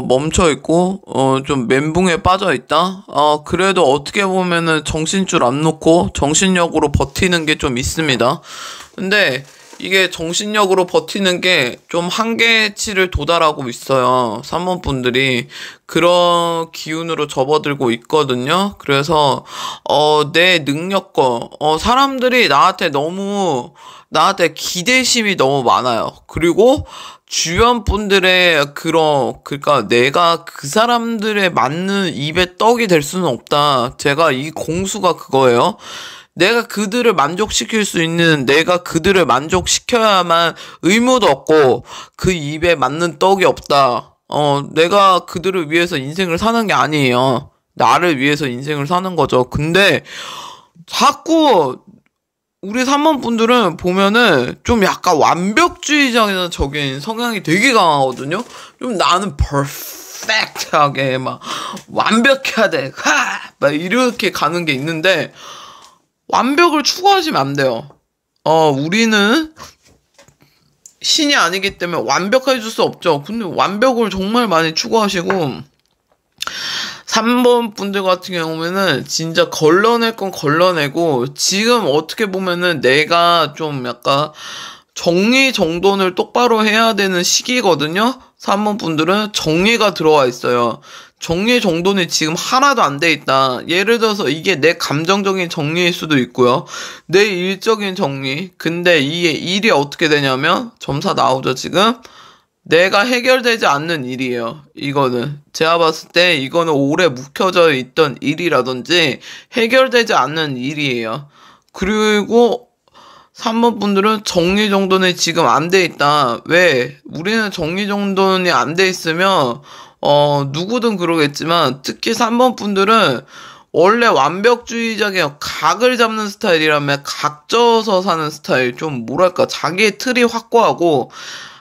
멈춰 있고 좀 멘붕에 빠져 있다. 그래도 어떻게 보면은 정신줄 안 놓고 정신력으로 버티는 게 좀 있습니다. 근데 이게 정신력으로 버티는 게 좀 한계치를 도달하고 있어요. 3번 분들이 그런 기운으로 접어들고 있거든요. 그래서 내 능력과 사람들이 나한테 기대심이 너무 많아요. 그리고 주변 분들의 그러니까 내가 그 사람들의 맞는 입에 떡이 될 수는 없다. 제가 이 공수가 그거예요. 내가 그들을 만족시킬 수 있는, 내가 그들을 만족시켜야만 의무도 없고, 그 입에 맞는 떡이 없다. 내가 그들을 위해서 인생을 사는 게 아니에요. 나를 위해서 인생을 사는 거죠. 근데, 자꾸, 우리 3번 분들은 보면은, 좀 약간 완벽주의적인 성향이 되게 강하거든요? 좀 나는 perfect하게, 완벽해야 돼. 막 이렇게 가는 게 있는데, 완벽을 추구하시면 안 돼요. 우리는 신이 아니기 때문에 완벽해질 수 없죠. 근데 완벽을 정말 많이 추구하시고, 3번 분들 같은 경우에는 진짜 걸러낼 건 걸러내고, 지금 어떻게 보면은 내가 좀 약간 정리정돈을 똑바로 해야 되는 시기거든요. 3번 분들은 정리가 들어와 있어요. 정리정돈이 지금 하나도 안 돼 있다. 예를 들어서 이게 내 감정적인 정리일 수도 있고요. 내 일적인 정리. 근데 이게 일이 어떻게 되냐면, 점사 나오죠, 지금? 내가 해결되지 않는 일이에요. 이거는 제가 봤을 때 이거는 오래 묵혀져 있던 일이라든지 해결되지 않는 일이에요. 그리고 3번 분들은 정리정돈이 지금 안 돼 있다. 왜? 우리는 정리정돈이 안 돼 있으면 누구든 그러겠지만 특히 3번 분들은 원래 완벽주의자게 각을 잡는 스타일이라면 각져서 사는 스타일. 좀 뭐랄까, 자기의 틀이 확고하고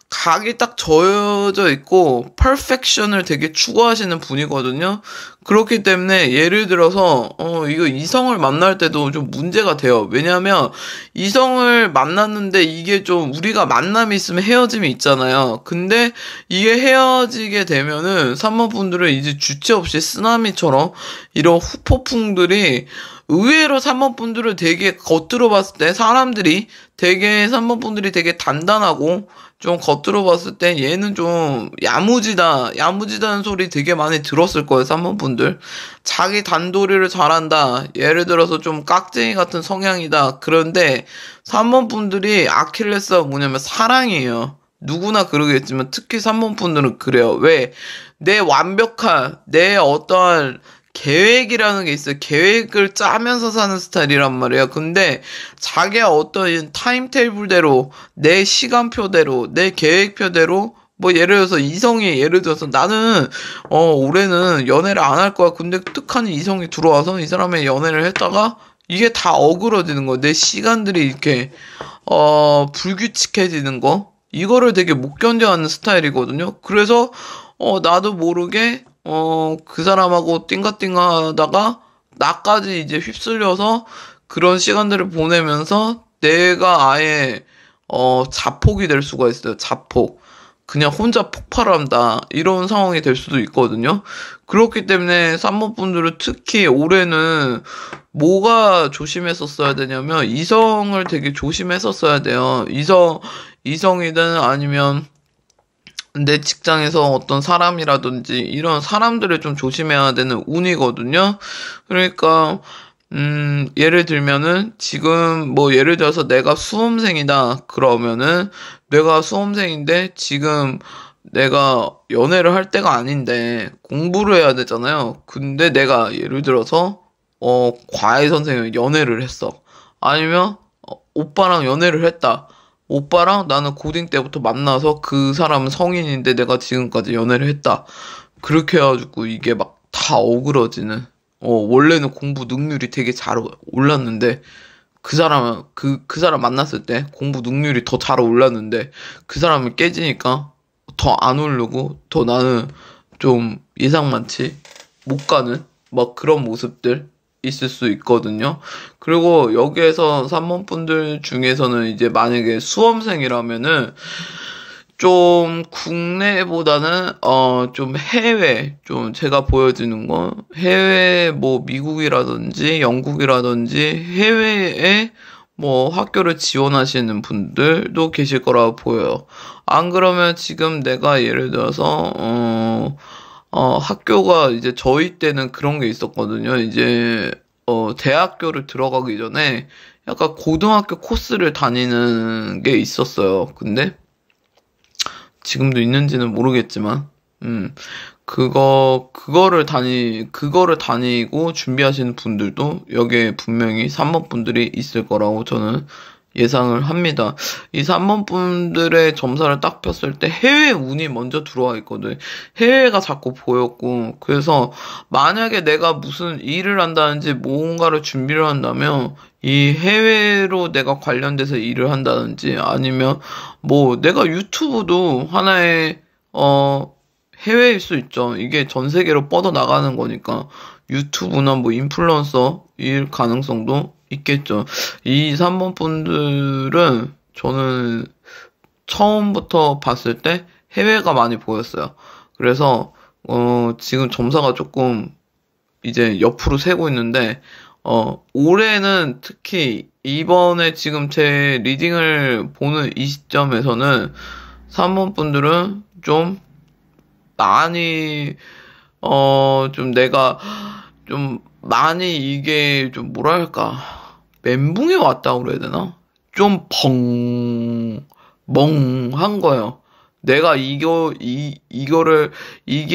각이 딱 저어져 있고 퍼펙션을 되게 추구하시는 분이거든요. 그렇기 때문에 예를 들어서 이거 이성을 만날 때도 좀 문제가 돼요. 왜냐하면 이성을 만났는데 이게 좀 우리가 만남이 있으면 헤어짐이 있잖아요. 근데 이게 헤어지게 되면은 3번 분들은 이제 주체 없이 쓰나미처럼 이런 후폭풍들이 의외로 3번 분들은 되게 겉으로 봤을 때 사람들이 되게 3번 분들이 되게 단단하고 좀 겉으로 봤을 때 얘는 좀 야무지다는 소리 되게 많이 들었을 거예요, 3번 분들. 자기 단도리를 잘한다. 예를 들어서 좀 깍쟁이 같은 성향이다. 그런데 3번 분들이 아킬레스가 뭐냐면 사랑이에요. 누구나 그러겠지만 특히 3번 분들은 그래요. 왜? 내 완벽한, 내 어떠한 계획이라는 게 있어요. 계획을 짜면서 사는 스타일이란 말이에요. 근데 자기의 어떤 타임테이블대로, 내 시간표대로, 내 계획표대로, 뭐 예를 들어서 이성이 예를 들어서 나는 올해는 연애를 안 할 거야. 근데 뜻하니 이성이 들어와서 이 사람의 연애를 했다가 이게 다 어그러지는 거. 내 시간들이 이렇게 불규칙해지는 거. 이거를 되게 못 견뎌하는 스타일이거든요. 그래서 나도 모르게 그 사람하고 띵가띵가 하다가 나까지 이제 휩쓸려서 그런 시간들을 보내면서 내가 아예 자폭이 될 수가 있어요. 자폭. 그냥 혼자 폭발한다. 이런 상황이 될 수도 있거든요. 그렇기 때문에 3번 분들은 특히 올해는 뭐가 조심했었어야 되냐면 이성을 되게 조심했었어야 돼요. 이성이든 아니면 내 직장에서 어떤 사람이라든지 이런 사람들을 좀 조심해야 되는 운이거든요. 그러니까 예를 들면은 지금 뭐 예를 들어서 내가 수험생이다 그러면은 내가 수험생인데 지금 내가 연애를 할 때가 아닌데 공부를 해야 되잖아요. 근데 내가 예를 들어서 과외 선생님이 연애를 했어. 아니면 오빠랑 연애를 했다. 오빠랑 나는 고딩 때부터 만나서 그 사람은 성인인데 내가 지금까지 연애를 했다. 그렇게 해가지고 이게 막 다 어그러지는. 원래는 공부 능률이 되게 잘 올랐는데 그 사람 만났을 때 공부 능률이 더 잘 올랐는데 그 사람을 깨지니까 더 안 오르고 더 나는 좀 예상만치 못 가는 막 그런 모습들 있을 수 있거든요. 그리고 여기에서 3번 분들 중에서는 이제 만약에 수험생이라면은 좀 국내보다는 좀 해외 좀 제가 보여지는 건 해외 뭐 미국이라든지 영국이라든지 해외에 뭐 학교를 지원하시는 분들도 계실 거라고 보여요. 안 그러면 지금 내가 예를 들어서 학교가 이제 저희 때는 그런 게 있었거든요. 이제 대학교를 들어가기 전에 약간 고등학교 코스를 다니는 게 있었어요. 근데 지금도 있는지는 모르겠지만, 그거를 다니고 준비하시는 분들도 여기에 분명히 3번 분들이 있을 거라고 저는 예상을 합니다. 이 3번 분들의 점사를 딱 폈을 때 해외 운이 먼저 들어와 있거든. 해외가 자꾸 보였고, 그래서 만약에 내가 무슨 일을 한다든지 뭔가를 준비를 한다면 이 해외로 내가 관련돼서 일을 한다든지 아니면 뭐 내가 유튜브도 하나의 해외일 수 있죠. 이게 전 세계로 뻗어나가는 거니까 유튜브나 뭐 인플루언서일 가능성도 있겠죠. 이 3번 분들은 저는 처음부터 봤을 때 해외가 많이 보였어요. 그래서 지금 점사가 조금 이제 옆으로 새고 있는데 올해는 특히 이번에 지금 제 리딩을 보는 이 시점에서는 3번 분들은 좀 많이 좀 내가 좀 많이 이게 좀 뭐랄까 멘붕이 왔다고 그래야 되나? 좀 멍한 거예요. 내가 이게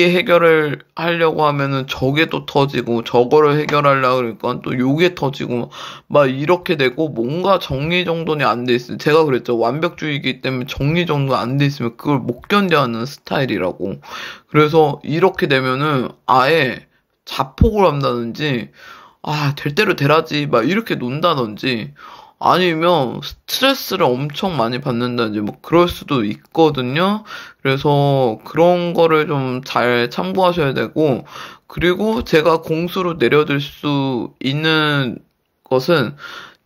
해결을 하려고 하면은 저게 또 터지고, 저거를 해결하려고 그러니까 또 요게 터지고, 막 이렇게 되고, 뭔가 정리정돈이 안 돼 있어요. 제가 그랬죠. 완벽주의이기 때문에 정리정돈 안 돼 있으면 그걸 못 견뎌하는 스타일이라고. 그래서 이렇게 되면은 아예 자폭을 한다든지, 될 대로 되라지, 막 이렇게 논다든지, 아니면 스트레스를 엄청 많이 받는다든지 뭐 그럴 수도 있거든요. 그래서 그런 거를 좀 잘 참고하셔야 되고, 그리고 제가 공수로 내려드릴 수 있는 것은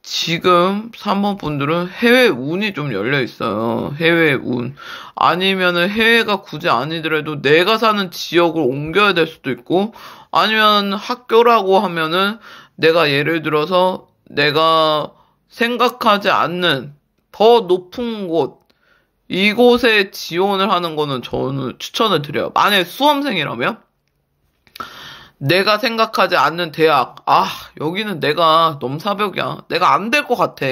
지금 3번 분들은 해외 운이 좀 열려 있어요. 해외 운. 아니면은 해외가 굳이 아니더라도 내가 사는 지역을 옮겨야 될 수도 있고, 아니면 학교라고 하면은 내가 예를 들어서 내가 생각하지 않는 더 높은 곳, 이곳에 지원을 하는 거는 저는 추천을 드려요. 만약에 수험생이라면 내가 생각하지 않는 대학, 여기는 내가 넘사벽이야. 내가 안 될 것 같아.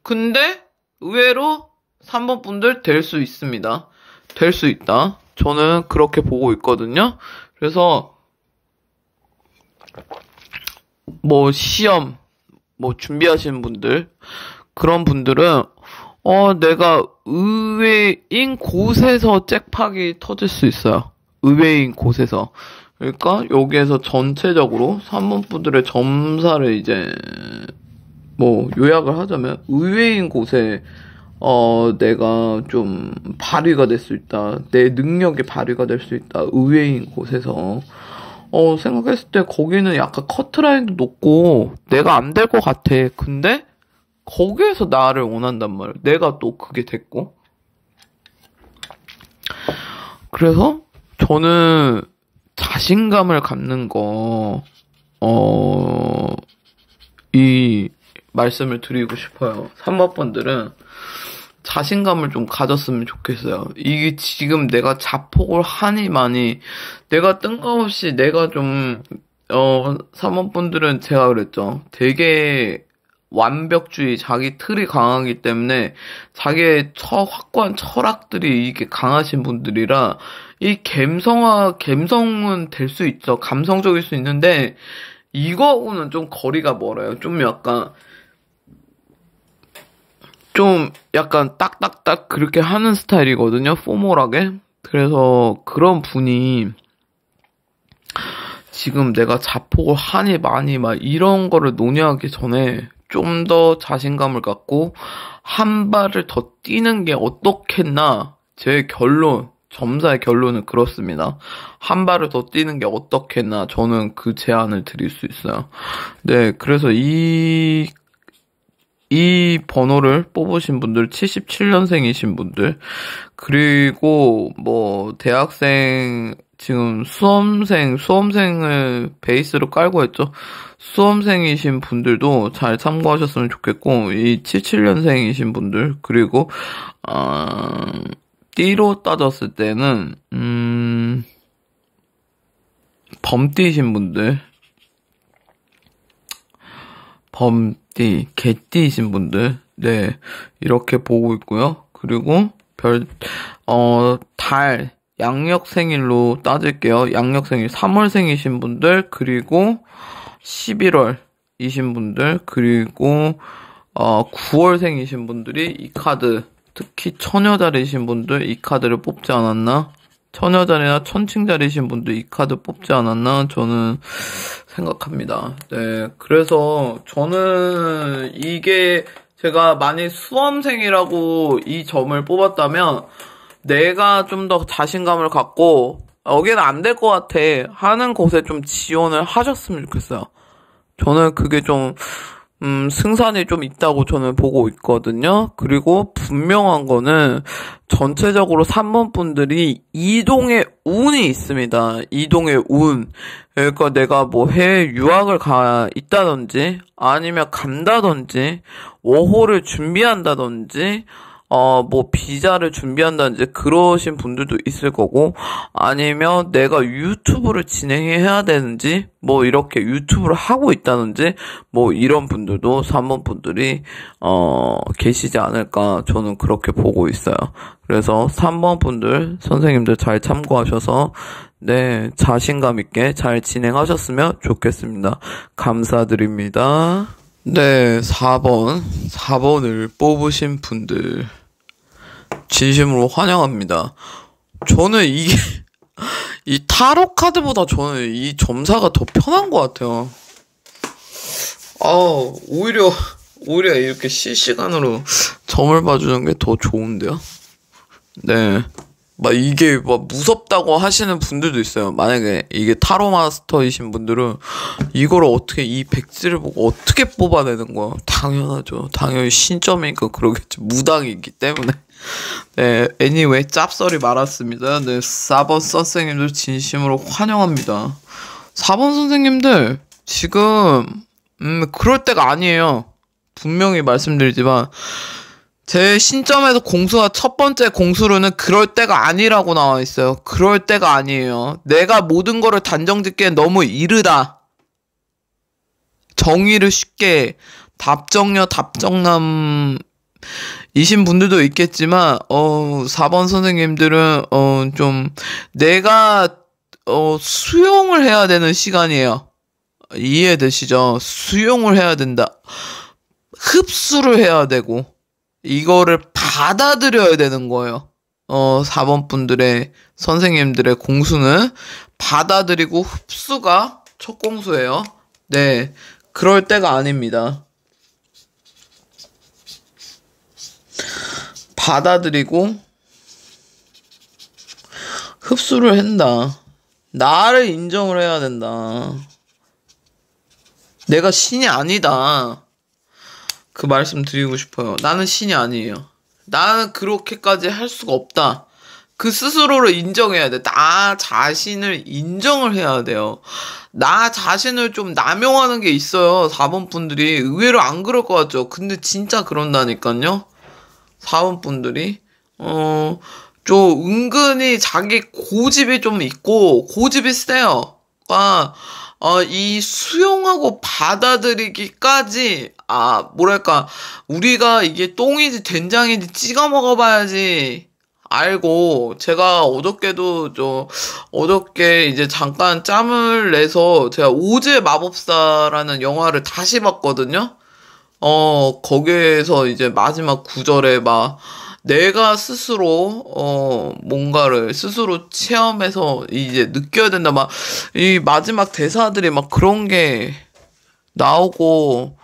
근데 의외로 3번 분들 될 수 있습니다. 될 수 있다. 저는 그렇게 보고 있거든요. 그래서 뭐 시험 뭐 준비하시는 분들, 그런 분들은 내가 의외인 곳에서 잭팟이 터질 수 있어요. 의외인 곳에서. 그러니까 여기에서 전체적으로 3번 분들의 점사를 이제 뭐 요약을 하자면 의외인 곳에 내가 좀 발휘가 될 수 있다. 내 능력이 발휘가 될 수 있다. 의외인 곳에서. 생각했을 때 거기는 약간 커트라인도 높고 내가 안 될 것 같아. 근데 거기에서 나를 원한단 말이야. 내가 또 그게 됐고. 그래서 저는 자신감을 갖는 이 말씀을 드리고 싶어요. 3번 분들은 자신감을 좀 가졌으면 좋겠어요. 이게 지금 내가 자폭을 하니 많이 내가 뜬금없이 내가 좀 3번 분들은 제가 그랬죠. 되게 완벽주의, 자기 틀이 강하기 때문에 자기의 확고한 철학들이 이게 강하신 분들이라 이 감성은 될 수 있죠. 감성적일 수 있는데 이거하고는 좀 거리가 멀어요. 좀 약간 딱딱딱 그렇게 하는 스타일이거든요. 포멀하게. 그래서 그런 분이 지금 내가 자폭을 하니 많이 막 이런 거를 논의하기 전에 좀 더 자신감을 갖고 한 발을 더 뛰는 게 어떻겠나. 제 점사의 결론은 그렇습니다. 한 발을 더 뛰는 게 어떻겠나. 저는 그 제안을 드릴 수 있어요. 네, 그래서 이 번호를 뽑으신 분들, 77년생이신 분들, 그리고 뭐 대학생, 지금 수험생을 베이스로 깔고 했죠. 수험생이신 분들도 잘 참고하셨으면 좋겠고, 이 77년생이신 분들, 그리고 띠로 따졌을 때는 범띠이신 분들, 개띠이신 분들, 네, 이렇게 보고 있고요. 그리고 달, 양력생일로 따질게요. 양력생일 3월생이신 분들, 그리고 11월이신 분들, 그리고 9월생이신 분들이 이 카드, 특히 처녀자리이신 분들 이 카드를 뽑지 않았나? 처녀자리나 천칭자리이신 분들 이 카드 뽑지 않았나? 저는 생각합니다. 네, 그래서 저는 이게 제가 만약 수험생이라고 이 점을 뽑았다면 내가 좀 더 자신감을 갖고 여기는 안 될 것 같아 하는 곳에 좀 지원을 하셨으면 좋겠어요. 저는 그게 좀 승산이 좀 있다고 저는 보고 있거든요. 그리고 분명한 거는 전체적으로 3번 분들이 이동의 운이 있습니다. 이동의 운. 그러니까 내가 뭐 해외 유학을 가 있다든지 아니면 간다든지 워홀을 준비한다든지 뭐 비자를 준비한다든지 그러신 분들도 있을 거고, 아니면 내가 유튜브를 진행해야 되는지 뭐 이렇게 유튜브를 하고 있다든지 뭐 이런 분들도 3번 분들이 계시지 않을까 저는 그렇게 보고 있어요. 그래서 3번 분들 선생님들 잘 참고하셔서 네, 자신감 있게 잘 진행하셨으면 좋겠습니다. 감사드립니다. 네, 4번을 뽑으신 분들 진심으로 환영합니다. 저는 이 타로 카드보다 저는 이 점사가 더 편한 것 같아요. 오히려 이렇게 실시간으로 점을 봐주는 게 더 좋은데요? 네. 이게 무섭다고 하시는 분들도 있어요. 만약에 이게 타로 마스터이신 분들은 이걸 어떻게 이 백지를 보고 어떻게 뽑아내는 거야? 당연하죠. 당연히 신점이니까 그러겠죠. 무당이기 때문에. 네, anyway 짭설이 많았습니다. 네, 4번 선생님들 진심으로 환영합니다. 4번 선생님들 지금 그럴 때가 아니에요. 분명히 말씀드리지만 제 신점에서 공수가 첫 번째 공수로는 그럴 때가 아니라고 나와 있어요. 그럴 때가 아니에요. 내가 모든 거를 단정짓기엔 너무 이르다. 정의를 쉽게 답정남 이신 분들도 있겠지만 4번 선생님들은 좀 내가 수용을 해야 되는 시간이에요. 이해되시죠? 수용을 해야 된다. 흡수를 해야 되고 이거를 받아들여야 되는 거예요. 4번 분들의 선생님들의 공수는 받아들이고 흡수가 첫 공수예요. 네, 그럴 때가 아닙니다. 받아들이고 흡수를 한다. 나를 인정을 해야 된다. 내가 신이 아니다. 그 말씀 드리고 싶어요. 나는 신이 아니에요. 나는 그렇게까지 할 수가 없다. 그 스스로를 인정해야 돼. 나 자신을 인정을 해야 돼요. 나 자신을 좀 남용하는 게 있어요. 4번 분들이. 의외로 안 그럴 것 같죠? 근데 진짜 그런다니까요. 4번 분들이. 좀 은근히 자기 고집이 좀 있고, 고집이 세요. 이 수용하고 받아들이기까지, 우리가 이게 똥인지 된장인지 찍어 먹어봐야지 알고, 제가 어저께 이제 잠깐 짬을 내서 제가 오즈의 마법사라는 영화를 다시 봤거든요? 거기에서 이제 마지막 구절에 내가 스스로 뭔가를 스스로 체험해서 이제 느껴야 된다 이 마지막 대사들이 그런 게 나오고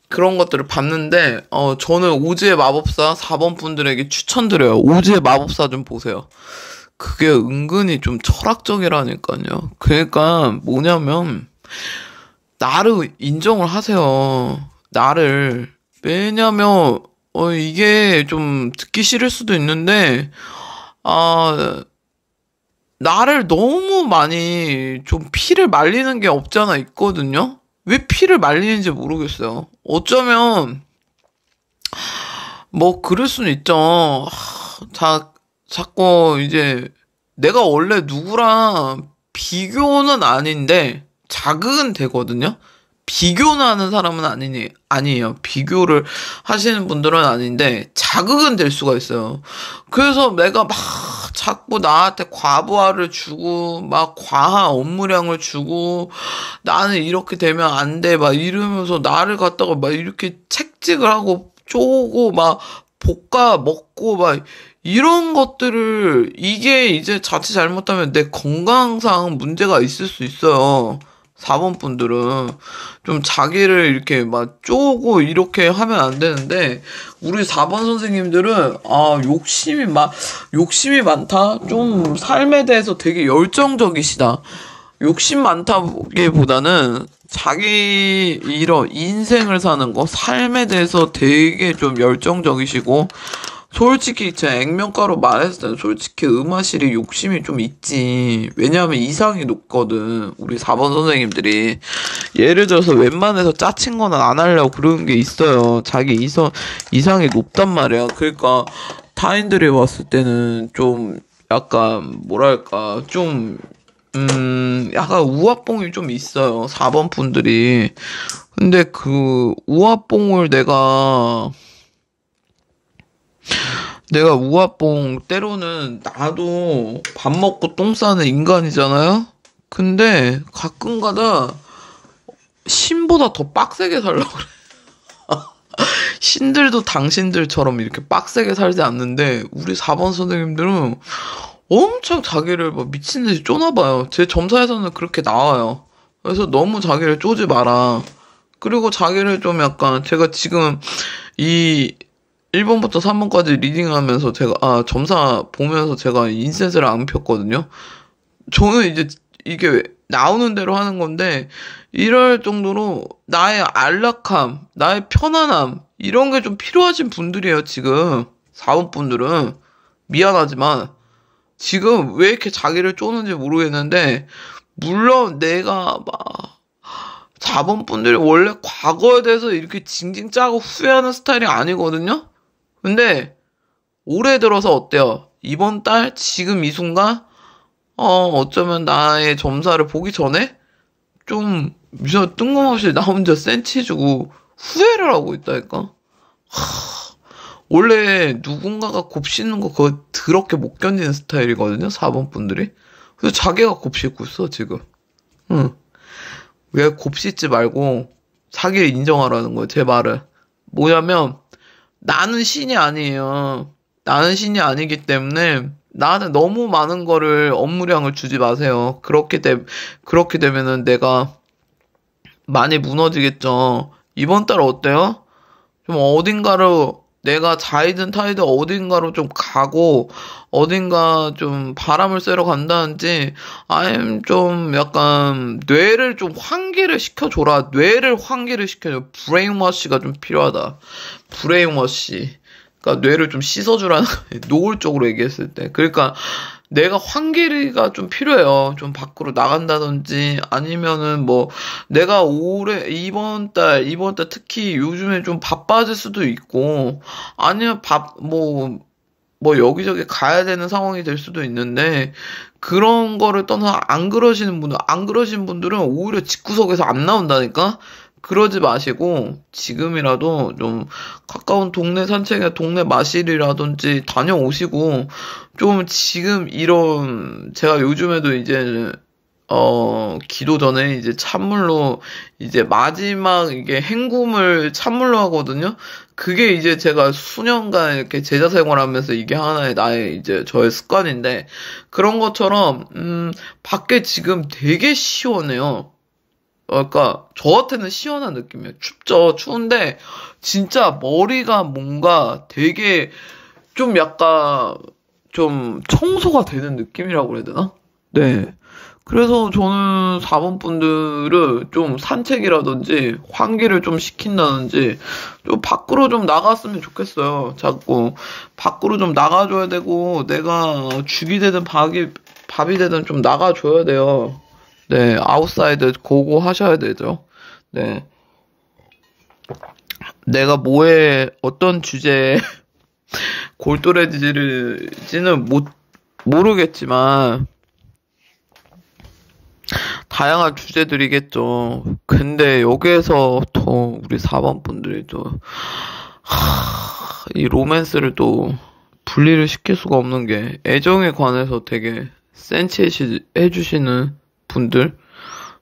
그런 것들을 봤는데 저는 오즈의 마법사 4번 분들에게 추천드려요. 오즈의 마법사 좀 보세요. 그게 은근히 좀 철학적이라니까요. 그러니까 뭐냐면 나를 인정을 하세요. 나를. 왜냐면 이게 좀 듣기 싫을 수도 있는데, 나를 너무 많이 좀 피를 말리는 게 없잖아 있거든요? 왜 피를 말리는지 모르겠어요. 어쩌면, 그럴 수는 있죠. 자꾸 이제, 내가 원래 누구랑 비교는 아닌데, 자극은 되거든요? 비교는 하는 사람은 아니에요. 비교를 하시는 분들은 아닌데, 자극은 될 수가 있어요. 그래서 내가 자꾸 나한테 과부하를 주고, 과한 업무량을 주고, 나는 이렇게 되면 안 돼, 이러면서 나를 갖다가 이렇게 책찍을 하고, 쪼고, 볶아 먹고, 이런 것들을, 이게 이제 자칫 잘못하면 내 건강상 문제가 있을 수 있어요. 4번 분들은 좀 자기를 이렇게 막 쪼고 이렇게 하면 안 되는데, 우리 4번 선생님들은, 욕심이 많다? 좀 삶에 대해서 되게 열정적이시다. 욕심 많다기보다는 자기 이런 인생을 사는 거, 삶에 대해서 되게 좀 열정적이시고, 솔직히 제 액면가로 말했을 때 솔직히 음아실이 욕심이 좀 있지. 왜냐하면 이상이 높거든. 우리 4번 선생님들이. 예를 들어서 웬만해서 짜친 거는 안 하려고 그러는 게 있어요. 자기 이상이 높단 말이야. 그러니까 타인들이 봤을 때는 좀 약간 뭐랄까 좀 약간 우아뽕이 좀 있어요. 4번 분들이. 근데 그 우아뽕을 내가 우아뽕 때로는 나도 밥 먹고 똥 싸는 인간이잖아요? 근데 가끔가다 신보다 더 빡세게 살려고 그래. 신들도 당신들처럼 이렇게 빡세게 살지 않는데 우리 4번 선생님들은 엄청 자기를 막 미친듯이 쪼나봐요. 제 점사에서는 그렇게 나와요. 그래서 너무 자기를 쪼지 마라. 그리고 자기를 좀 약간 제가 지금 이 1번부터 3번까지 리딩하면서 점사 보면서 제가 인센스를 안 폈거든요. 저는 이제 이게 나오는 대로 하는 건데, 이럴 정도로 나의 안락함, 나의 편안함, 이런 게 좀 필요하신 분들이에요, 지금. 4번 분들은. 미안하지만, 지금 왜 이렇게 자기를 쪼는지 모르겠는데, 물론 내가 4번 분들이 원래 과거에 대해서 이렇게 징징 짜고 후회하는 스타일이 아니거든요? 근데 올해 들어서 어때요? 이번 달 지금 이 순간 어쩌면 나의 점사를 보기 전에 좀 뜬금없이 나 혼자 센치해주고 후회를 하고 있다니까. 원래 누군가가 곱씹는 거 그거 더럽게 못 견디는 스타일이거든요, 4번 분들이. 그래서 자기가 곱씹고 있어 지금. 왜 곱씹지 말고 자기를 인정하라는 거예요, 제 말은. 뭐냐면 나는 신이 아니에요. 나는 신이 아니기 때문에 나한테 너무 많은 거를 업무량을 주지 마세요. 그렇게 되면은 내가 많이 무너지겠죠. 이번 달 어때요? 좀 어딘가로 내가 자이든 타이든 어딘가로 좀 가고 어딘가 좀 바람을 쐬러 간다든지 아니면 좀 약간 뇌를 좀 환기를 시켜줘라. 뇌를 환기를 시켜줘. 브레인워시가 좀 필요하다. 브레인워시. 그러니까 뇌를 좀 씻어주라는 거예요. 노골적으로 얘기했을 때. 그러니까 내가 환기가 좀 필요해요. 좀 밖으로 나간다든지 아니면은 뭐 내가 이번 달 특히 요즘에 좀 바빠질 수도 있고 아니면 뭐 여기저기 가야 되는 상황이 될 수도 있는데 그런 거를 떠나서 안 그러시는 분들은 오히려 집구석에서 안 나온다니까? 그러지 마시고 지금이라도 좀 가까운 동네 산책에 동네 마실이라든지 다녀오시고 좀 지금 이런 제가 요즘에도 이제 기도 전에 이제 찬물로 이제 마지막 이게 행굼을 찬물로 하거든요. 그게 이제 제가 수년간 이렇게 제자 생활하면서 이게 하나의 나의 이제 저의 습관인데 그런 것처럼 밖에 지금 되게 시원해요. 그러니까 저한테는 시원한 느낌이에요. 춥죠. 추운데 진짜 머리가 뭔가 되게 좀 약간 좀 청소가 되는 느낌이라고 그래야 되나? 네. 그래서 저는 4번 분들은 좀 산책이라든지 환기를 좀 시킨다든지 좀 밖으로 좀 나갔으면 좋겠어요. 자꾸 밖으로 좀 나가줘야 되고 내가 죽이 되든 밥이 되든 좀 나가줘야 돼요. 네, 아웃사이드 고고 하셔야 되죠. 네. 내가 어떤 주제에 골똘해지지는 모르겠지만, 다양한 주제들이겠죠. 근데 여기에서 더 우리 4번 분들이 이 로맨스를 또 분리를 시킬 수가 없는 게 애정에 관해서 되게 센치해주시는 분들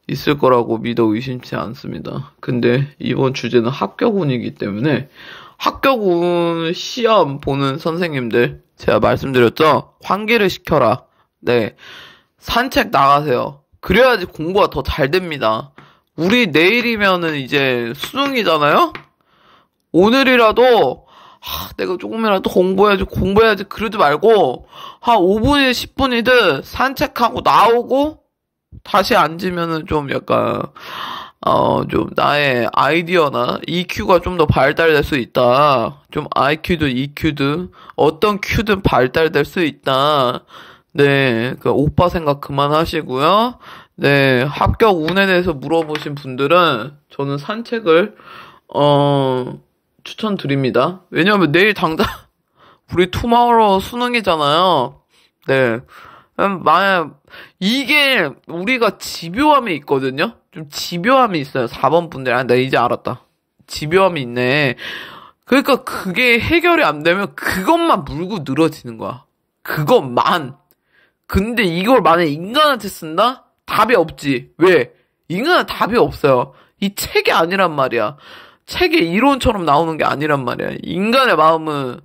있을 거라고 믿어 의심치 않습니다. 근데 이번 주제는 합격운이기 때문에 합격운 시험 보는 선생님들 제가 말씀드렸죠? 환기를 시켜라. 네, 산책 나가세요. 그래야지 공부가 더 잘 됩니다. 우리 내일이면은 이제 수능이잖아요? 오늘이라도 내가 조금이라도 공부해야지 그러지 말고 한 5분이든 10분이든 산책하고 나오고 다시 앉으면은 좀 약간 좀 나의 아이디어나 EQ가 좀 더 발달될 수 있다. 좀 IQ도 EQ도 어떤 Q든 발달될 수 있다. 네, 그 오빠 생각 그만하시고요. 네, 합격 운에 대해서 물어보신 분들은 저는 산책을 추천드립니다. 왜냐면 내일 당장 우리 투마로우 수능이잖아요. 네. 만약 이게 우리가 집요함이 있거든요. 좀 집요함이 있어요. 4번 분들. 나 이제 알았다. 집요함이 있네. 그러니까 그게 해결이 안 되면 그것만 물고 늘어지는 거야. 그것만. 근데 이걸 만약 인간한테 쓴다? 답이 없지. 왜? 인간은 답이 없어요. 이 책이 아니란 말이야. 책의 이론처럼 나오는 게 아니란 말이야. 인간의 마음은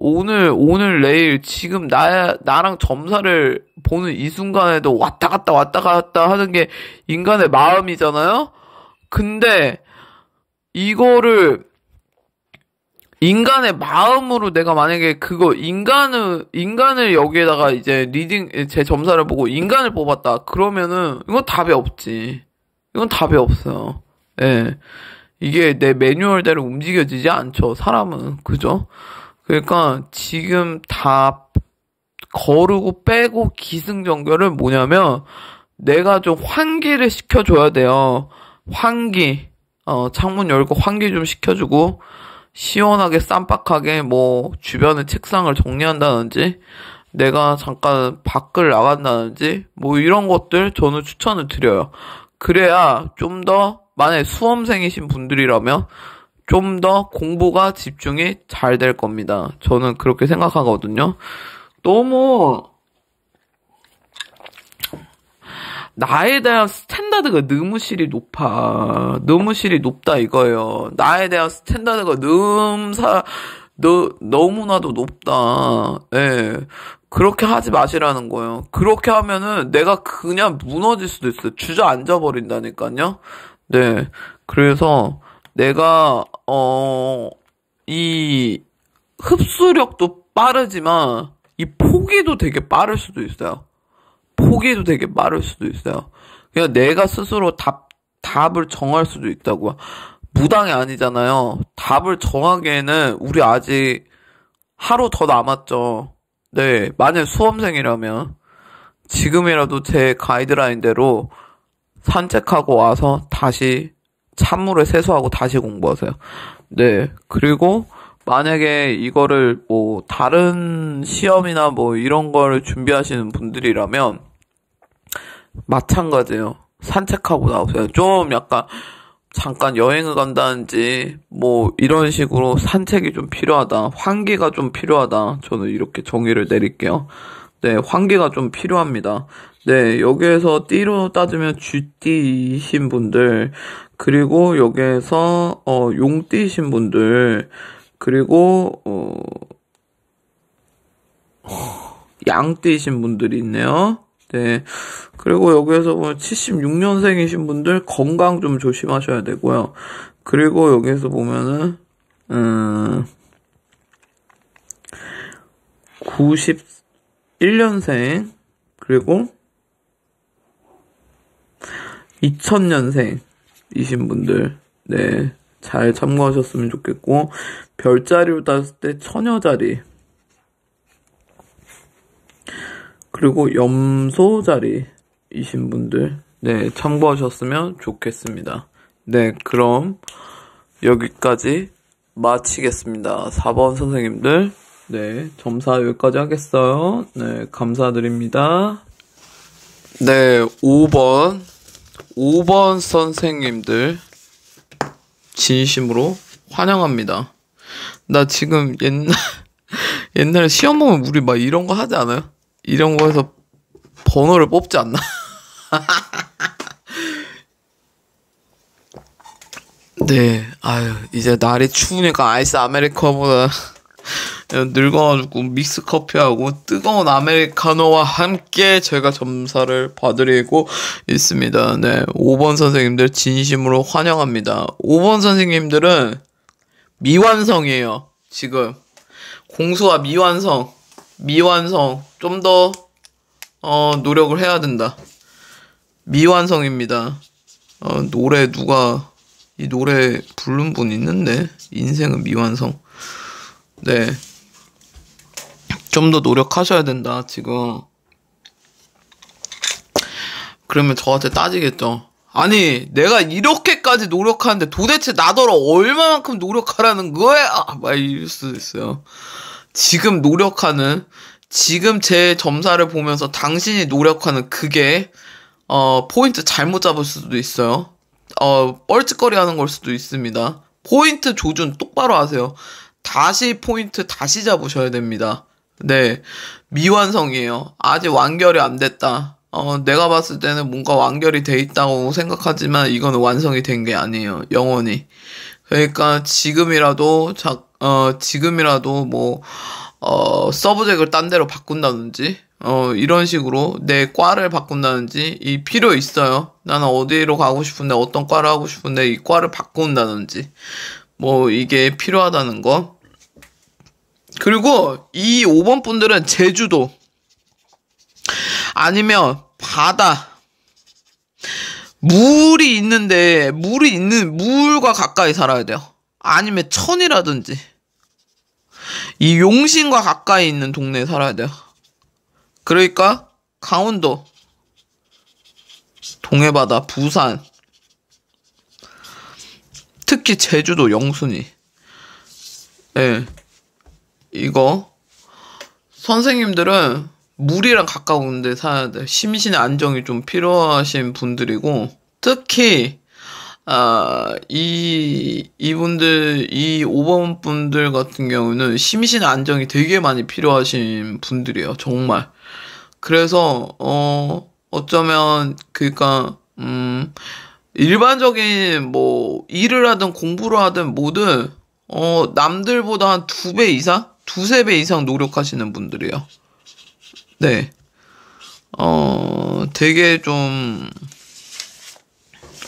오늘, 내일, 지금 나랑 점사를 보는 이 순간에도 왔다 갔다 하는 게 인간의 마음이잖아요? 근데, 이거를, 인간의 마음으로 내가 만약에 인간을 여기에다가 이제 제 점사를 보고 인간을 뽑았다. 그러면은, 이건 답이 없지. 이건 답이 없어요. 예. 이게 내 매뉴얼대로 움직여지지 않죠. 사람은. 그죠? 그러니까 지금 다 거르고 빼고 기승전결은 뭐냐면 내가 좀 환기를 시켜줘야 돼요. 환기. 창문 열고 환기 좀 시켜주고 시원하게 쌈박하게 뭐 주변의 책상을 정리한다든지 내가 잠깐 밖을 나간다든지 뭐 이런 것들 저는 추천을 드려요. 그래야 좀 더 만약에 수험생이신 분들이라면 좀 더 공부가 집중이 잘 될 겁니다. 저는 그렇게 생각하거든요. 너무 나에 대한 스탠다드가 너무실이 높다 이거예요. 나에 대한 스탠다드가 너무나도 높다. 예. 그렇게 하지 마시라는 거예요. 그렇게 하면은 내가 그냥 무너질 수도 있어요. 주저앉아 버린다니까요. 네. 그래서 내가 이 흡수력도 빠르지만 이 포기도 되게 빠를 수도 있어요. 그냥 내가 스스로 답을 정할 수도 있다고요. 무당이 아니잖아요. 답을 정하기에는 우리 아직 하루 더 남았죠. 네, 만약 수험생이라면 지금이라도 제 가이드라인대로 산책하고 와서 다시 찬물에 세수하고 다시 공부하세요. 네, 그리고 만약에 이거를 뭐 다른 시험이나 뭐 이런 거를 준비하시는 분들이라면 마찬가지예요. 산책하고 나오세요. 좀 약간 잠깐 여행을 간다든지 뭐 이런 식으로 산책이 좀 필요하다. 환기가 좀 필요하다. 저는 이렇게 정의를 내릴게요. 네, 환기가 좀 필요합니다. 네, 여기에서 띠로 따지면 쥐띠이신 분들, 그리고 여기에서 용띠이신 분들, 그리고 양띠이신 분들이 있네요. 네. 그리고 여기에서 보면 76년생이신 분들 건강 좀 조심하셔야 되고요. 그리고 여기에서 보면은 91년생 그리고 2000년생이신 분들 네. 잘 참고하셨으면 좋겠고 별자리로 따졌을 때 처녀자리 그리고 염소자리이신 분들 네 참고하셨으면 좋겠습니다. 네 그럼 여기까지 마치겠습니다. 4번 선생님들 네 점사 여기까지 하겠어요. 네 감사드립니다. 네 5번 선생님들 진심으로 환영합니다. 나 지금 옛날에 시험 보면 우리 막 이런 거 하지 않아요? 이런 거 해서 번호를 뽑지 않나? 네, 아유, 이제 날이 추우니까 아이스 아메리카노보다 늙어가지고 믹스커피하고 뜨거운 아메리카노와 함께 제가 점사를 봐드리고 있습니다. 네, 5번 선생님들 진심으로 환영합니다. 5번 선생님들은 미완성이에요. 지금 공수와 미완성 좀 더 노력을 해야 된다. 미완성입니다. 노래 누가 이 노래 부른 분 있는데 인생은 미완성. 네, 좀 더 노력하셔야 된다. 지금 그러면 저한테 따지겠죠. 아니 내가 이렇게까지 노력하는데 도대체 나더러 얼마만큼 노력하라는 거야? 막 이럴 수도 있어요. 지금 노력하는, 지금 제 점사를 보면서 당신이 노력하는 그게 포인트 잘못 잡을 수도 있어요. 뻘짓거리 하는 걸 수도 있습니다. 포인트 조준 똑바로 하세요. 다시 포인트 다시 잡으셔야 됩니다. 네, 미완성이에요. 아직 완결이 안 됐다. 내가 봤을 때는 뭔가 완결이 돼 있다고 생각하지만 이거는 완성이 된 게 아니에요. 영원히. 그러니까 지금이라도 뭐 서브젝을 딴 데로 바꾼다든지 이런 식으로 내 과를 바꾼다든지 이 필요 있어요. 나는 어디로 가고 싶은데 어떤 과를 하고 싶은데 이 과를 바꾼다든지 뭐 이게 필요하다는 거. 그리고 이 5번 분들은 제주도 아니면 바다, 물이 있는데 물과 가까이 살아야 돼요. 아니면 천이라든지 이 용신과 가까이 있는 동네에 살아야 돼요. 그러니까 강원도, 동해바다, 부산, 특히 제주도 영순이. 네, 이거 선생님들은 물이랑 가까운 데 살아야 돼. 심신의 안정이 좀 필요하신 분들이고, 특히 이분들, 이 5번 분들 같은 경우는 심신의 안정이 되게 많이 필요하신 분들이에요. 정말. 그래서 어쩌면 그러니까 일반적인 뭐 일을 하든 공부를 하든 뭐든 남들보다 한 2배 이상? 2~3배 이상 노력하시는 분들이에요. 네. 되게 좀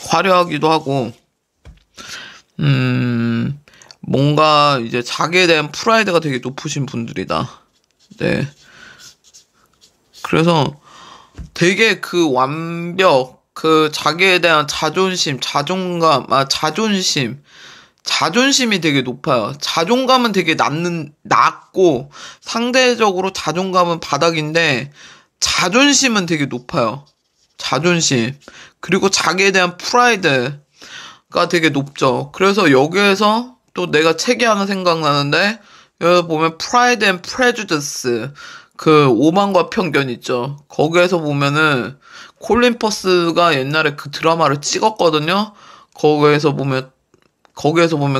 화려하기도 하고 뭔가 이제 자기에 대한 프라이드가 되게 높으신 분들이다. 네. 그래서 되게 그 완벽, 그 자기에 대한 자존심, 자존감, 자존심이 되게 높아요. 자존감은 되게 낮고 상대적으로 자존감은 바닥인데 자존심은 되게 높아요. 자존심. 그리고 자기에 대한 프라이드가 되게 높죠. 그래서 여기에서 또 내가 책이 하나 생각나는데 여기 보면 프라이드 앤 프레주디스, 그 오만과 편견 있죠. 거기에서 보면은 콜린 퍼스가 옛날에 그 드라마를 찍었거든요. 거기에서 보면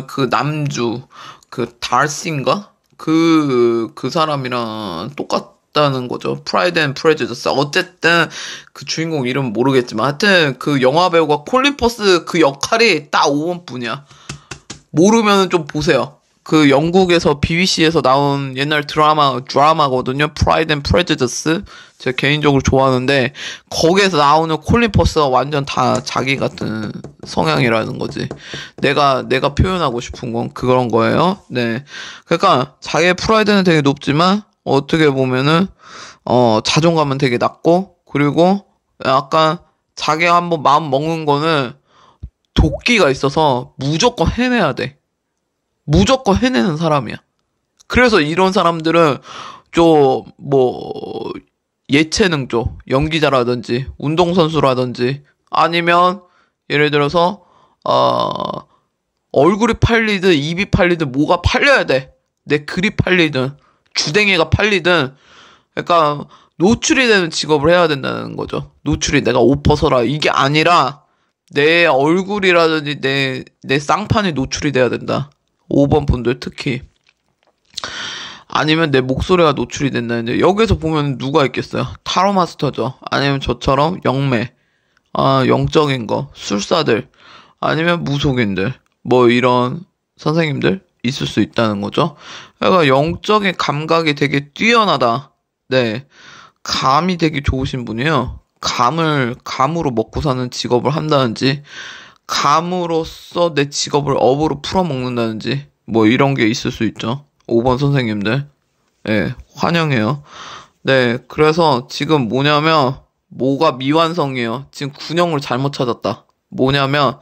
그 남주, 그 달시인가? 그 사람이랑 똑같다는 거죠. 프라이드 앤 프레주디스. 어쨌든 그 주인공 이름 모르겠지만 하여튼 그 영화 배우가 콜린 퍼스 그 역할이 딱 5번 분이야. 모르면은 좀 보세요. 그 영국에서 BBC에서 나온 옛날 드라마거든요. 프라이드 앤 프레주디스. 제가 개인적으로 좋아하는데 거기에서 나오는 콜린 퍼스가 완전 다 자기 같은 성향이라는 거지. 내가 표현하고 싶은 건 그런 거예요. 네. 그러니까 자기의 프라이드는 되게 높지만 어떻게 보면은 자존감은 되게 낮고, 그리고 약간 자기가 한번 마음 먹는 거는 도끼가 있어서 무조건 해내야 돼. 무조건 해내는 사람이야. 그래서 이런 사람들은 좀 뭐 예체능 쪽 연기자라든지 운동선수라든지 아니면 예를 들어서 얼굴이 팔리든 입이 팔리든 뭐가 팔려야 돼. 내 글이 팔리든 주댕이가 팔리든, 그러니까 노출이 되는 직업을 해야 된다는 거죠. 노출이 내가 옷 벗어라 이게 아니라 내 얼굴이라든지 내 쌍판이 노출이 돼야 된다. 5번 분들 특히. 아니면 내 목소리가 노출이 된다는데 여기서 보면 누가 있겠어요? 타로 마스터죠. 아니면 저처럼 영매, 영적인 거, 술사들, 아니면 무속인들, 뭐 이런 선생님들, 있을 수 있다는 거죠. 그러니까 영적인 감각이 되게 뛰어나다. 네. 감이 되게 좋으신 분이에요. 감으로 먹고 사는 직업을 한다든지, 감으로써 내 직업을 업으로 풀어먹는다든지, 뭐 이런 게 있을 수 있죠. 5번 선생님들. 네, 환영해요. 네, 그래서 지금 뭐냐면, 뭐가 미완성이에요. 지금 균형을 잘못 찾았다. 뭐냐면,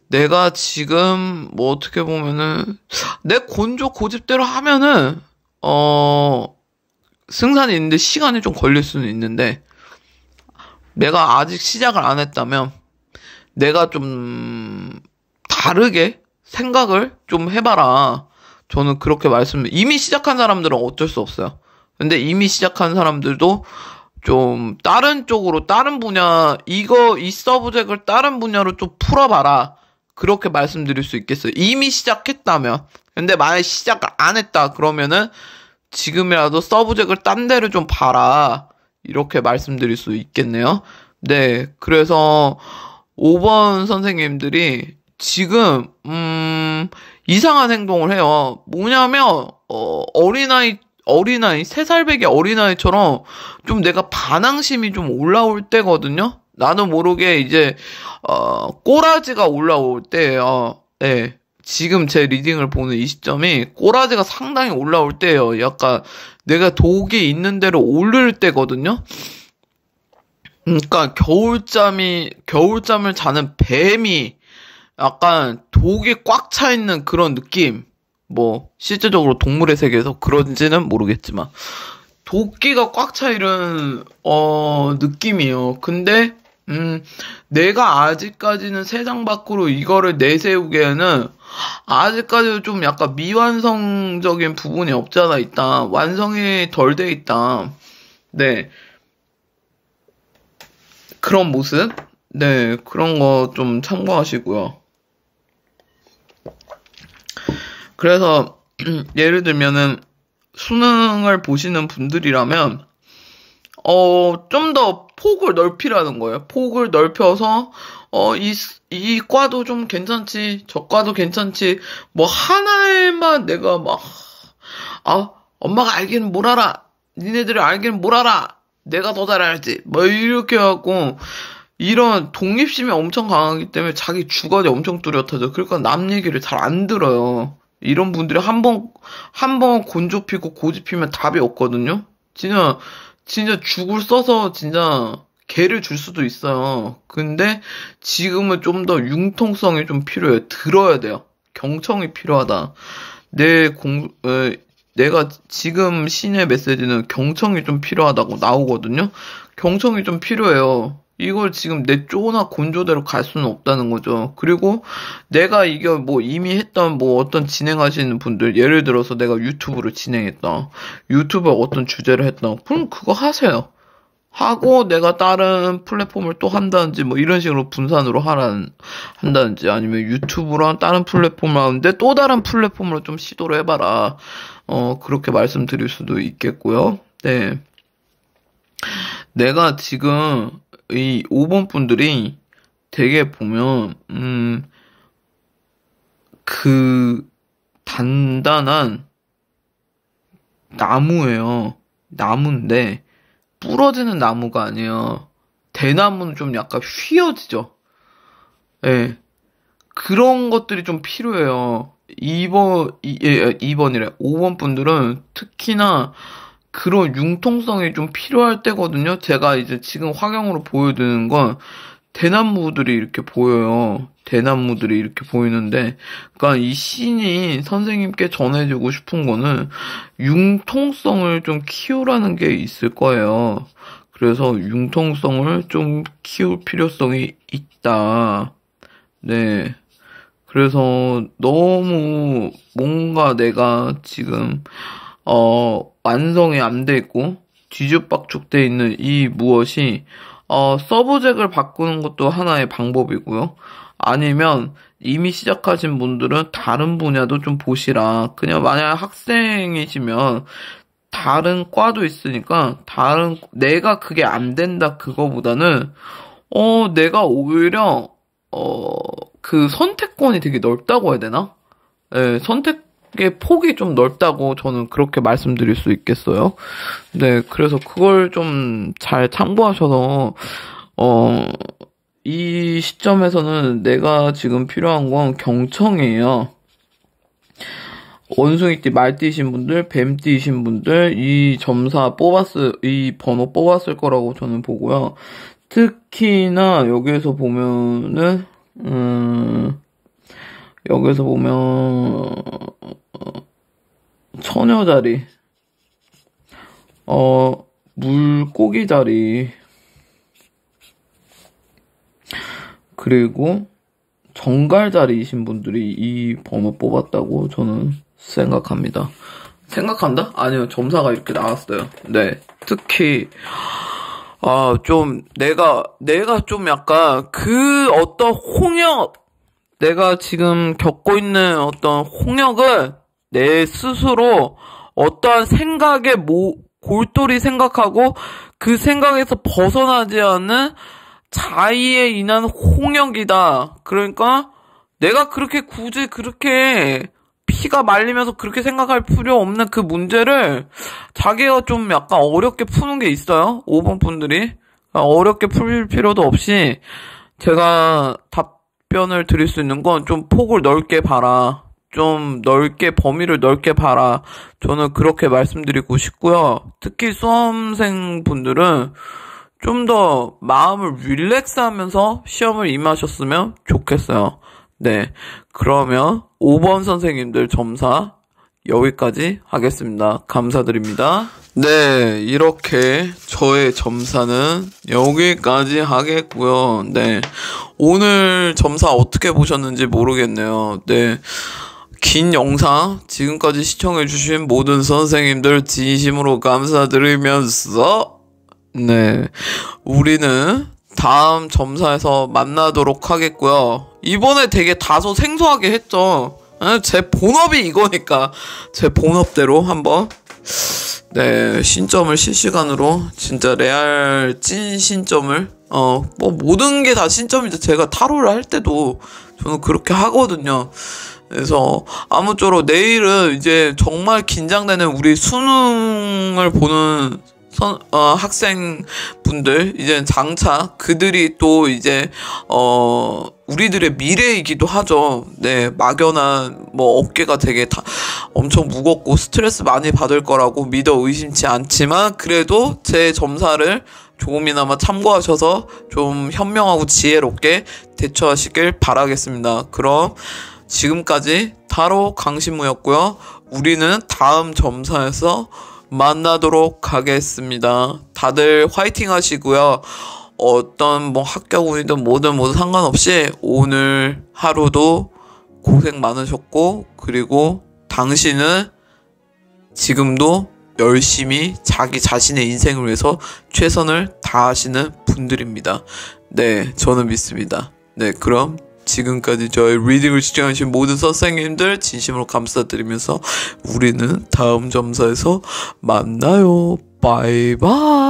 내가 지금, 뭐 어떻게 보면은, 내 곤조 고집대로 하면은, 승산이 있는데 시간이 좀 걸릴 수는 있는데, 내가 아직 시작을 안 했다면, 내가 좀 다르게 생각을 좀 해봐라. 저는 그렇게 이미 시작한 사람들은 어쩔 수 없어요. 근데 이미 시작한 사람들도 좀 다른 쪽으로, 다른 분야, 이 서브젝을 다른 분야로 좀 풀어봐라. 그렇게 말씀드릴 수 있겠어요. 이미 시작했다면. 근데 만약에 시작을 안 했다 그러면은 지금이라도 서브젝을 딴 데를 좀 봐라. 이렇게 말씀드릴 수 있겠네요. 네, 그래서 5번 선생님들이 지금 이상한 행동을 해요. 뭐냐면 어린아이 3살배기 어린아이처럼 좀 내가 반항심이 좀 올라올 때거든요. 나도 모르게 이제 꼬라지가 올라올 때예요. 네. 지금 제 리딩을 보는 이 시점이 꼬라지가 상당히 올라올 때예요. 약간 내가 독이 있는 대로 오를 때거든요. 그러니까 겨울잠을 자는 뱀이 약간 독이 꽉 차 있는 그런 느낌. 뭐 실제적으로 동물의 세계에서 그런지는 모르겠지만 도끼가 꽉 차 있는 느낌이에요. 근데 내가 아직까지는 세상 밖으로 이거를 내세우기에는 아직까지 좀 약간 미완성적인 부분이 없잖아 있다. 완성이 덜 돼 있다. 네. 그런 모습? 네, 그런 거 좀 참고하시고요. 그래서 예를 들면은 수능을 보시는 분들이라면 좀 더 폭을 넓히라는 거예요. 폭을 넓혀서 이 과도 좀 괜찮지, 저 과도 괜찮지. 뭐 하나에만 내가 막 엄마가 알기는 뭘 알아, 니네들이 알기는 뭘 알아, 내가 더 잘알지, 뭐 이렇게 해갖고 이런 독립심이 엄청 강하기 때문에 자기 주관이 엄청 뚜렷하죠. 그러니까 남 얘기를 잘 안 들어요. 이런 분들이 한 번 곤조 피고 고집 피면 답이 없거든요. 진짜 죽을 써서 진짜 개를 줄 수도 있어요. 근데 지금은 좀 더 융통성이 좀 필요해요. 들어야 돼요. 경청이 필요하다. 내가 지금 신의 메시지는 경청이 좀 필요하다고 나오거든요. 경청이 좀 필요해요. 이걸 지금 내 쪼나 곤조대로 갈 수는 없다는 거죠. 그리고 내가 이게 뭐 이미 했던 뭐 어떤 진행하시는 분들, 예를 들어서 내가 유튜브를 진행했다. 유튜브에 어떤 주제를 했다. 그럼 그거 하세요. 하고 내가 다른 플랫폼을 또 한다든지 뭐 이런 식으로 분산으로 한다든지, 아니면 유튜브랑 다른 플랫폼을 하는데 또 다른 플랫폼으로 좀 시도를 해봐라. 그렇게 말씀드릴 수도 있겠고요. 네. 내가 지금 이 5번 분들이 되게 보면 그 단단한 나무예요. 나무인데 부러지는 나무가 아니에요. 대나무는 좀 약간 휘어지죠. 예. 그런 것들이 좀 필요해요. 2번이래. 5번 분들은 특히나 그런 융통성이 좀 필요할 때거든요. 제가 이제 지금 화경으로 보여드리는 건 대나무들이 이렇게 보여요. 대나무들이 이렇게 보이는데, 그러니까 이 신이 선생님께 전해주고 싶은 거는 융통성을 좀 키우라는 게 있을 거예요. 그래서 융통성을 좀 키울 필요성이 있다. 네. 그래서 너무 뭔가 내가 지금 완성이 안 돼 있고 뒤죽박죽돼 있는 이 무엇이 서브젝을 바꾸는 것도 하나의 방법이고요. 아니면 이미 시작하신 분들은 다른 분야도 좀 보시라. 그냥 만약 학생이시면 다른 과도 있으니까 내가 그게 안 된다 그거보다는 내가 오히려 그 선택권이 되게 넓다고 해야 되나? 예, 폭이 좀 넓다고 저는 그렇게 말씀드릴 수 있겠어요. 네, 그래서 그걸 좀 잘 참고하셔서, 이 시점에서는 내가 지금 필요한 건 경청이에요. 원숭이띠, 말띠이신 분들, 뱀띠이신 분들, 이 번호 뽑았을 거라고 저는 보고요. 특히나 여기에서 보면은, 처녀 자리, 물고기 자리, 그리고 정갈 자리이신 분들이 이 번호 뽑았다고 저는 생각합니다. 생각한다? 아니요, 점사가 이렇게 나왔어요. 네, 특히 좀 내가 좀 약간 어떤 내가 지금 겪고 있는 어떤 홍역을 내 스스로 어떠한 생각에 골똘히 생각하고 그 생각에서 벗어나지 않는 자의에 인한 홍역이다. 그러니까 내가 굳이 그렇게 피가 말리면서 그렇게 생각할 필요 없는 그 문제를 자기가 좀 약간 어렵게 푸는 게 있어요. 5번 분들이. 어렵게 풀 필요도 없이 제가 답변을 드릴 수 있는 건 좀 폭을 넓게 봐라. 범위를 넓게 봐라. 저는 그렇게 말씀드리고 싶고요. 특히 수험생 분들은 좀 더 마음을 릴렉스 하면서 시험을 임하셨으면 좋겠어요. 네. 그러면 5번 선생님들 점사 여기까지 하겠습니다. 감사드립니다. 네. 이렇게 저의 점사는 여기까지 하겠고요. 네. 오늘 점사 어떻게 보셨는지 모르겠네요. 네. 긴 영상 지금까지 시청해주신 모든 선생님들 진심으로 감사드리면서 네, 우리는 다음 점사에서 만나도록 하겠고요. 이번에 되게 다소 생소하게 했죠. 제 본업이 이거니까 제 본업대로 한번 네, 신점을 실시간으로 진짜 레알 찐 신점을 모든 게 다 신점이죠. 제가 타로를 할 때도 저는 그렇게 하거든요. 그래서 아무쪼록 내일은 이제 정말 긴장되는 우리 수능을 보는 학생분들, 이제 장차 그들이 또 이제 우리들의 미래이기도 하죠. 네, 막연한 어깨가 되게 엄청 무겁고 스트레스 많이 받을 거라고 믿어 의심치 않지만 그래도 제 점사를 조금이나마 참고하셔서 좀 현명하고 지혜롭게 대처하시길 바라겠습니다. 그럼 지금까지 타로 강신무였고요. 우리는 다음 점사에서 만나도록 하겠습니다. 다들 화이팅 하시고요. 어떤 합격운이든 뭐든 모두 상관없이 오늘 하루도 고생 많으셨고 그리고 당신은 지금도 열심히 자기 자신의 인생을 위해서 최선을 다하시는 분들입니다. 네, 저는 믿습니다. 네, 그럼 지금까지 저의 리딩을 시청하신 모든 선생님들 진심으로 감사드리면서 우리는 다음 점사에서 만나요. 바이바이.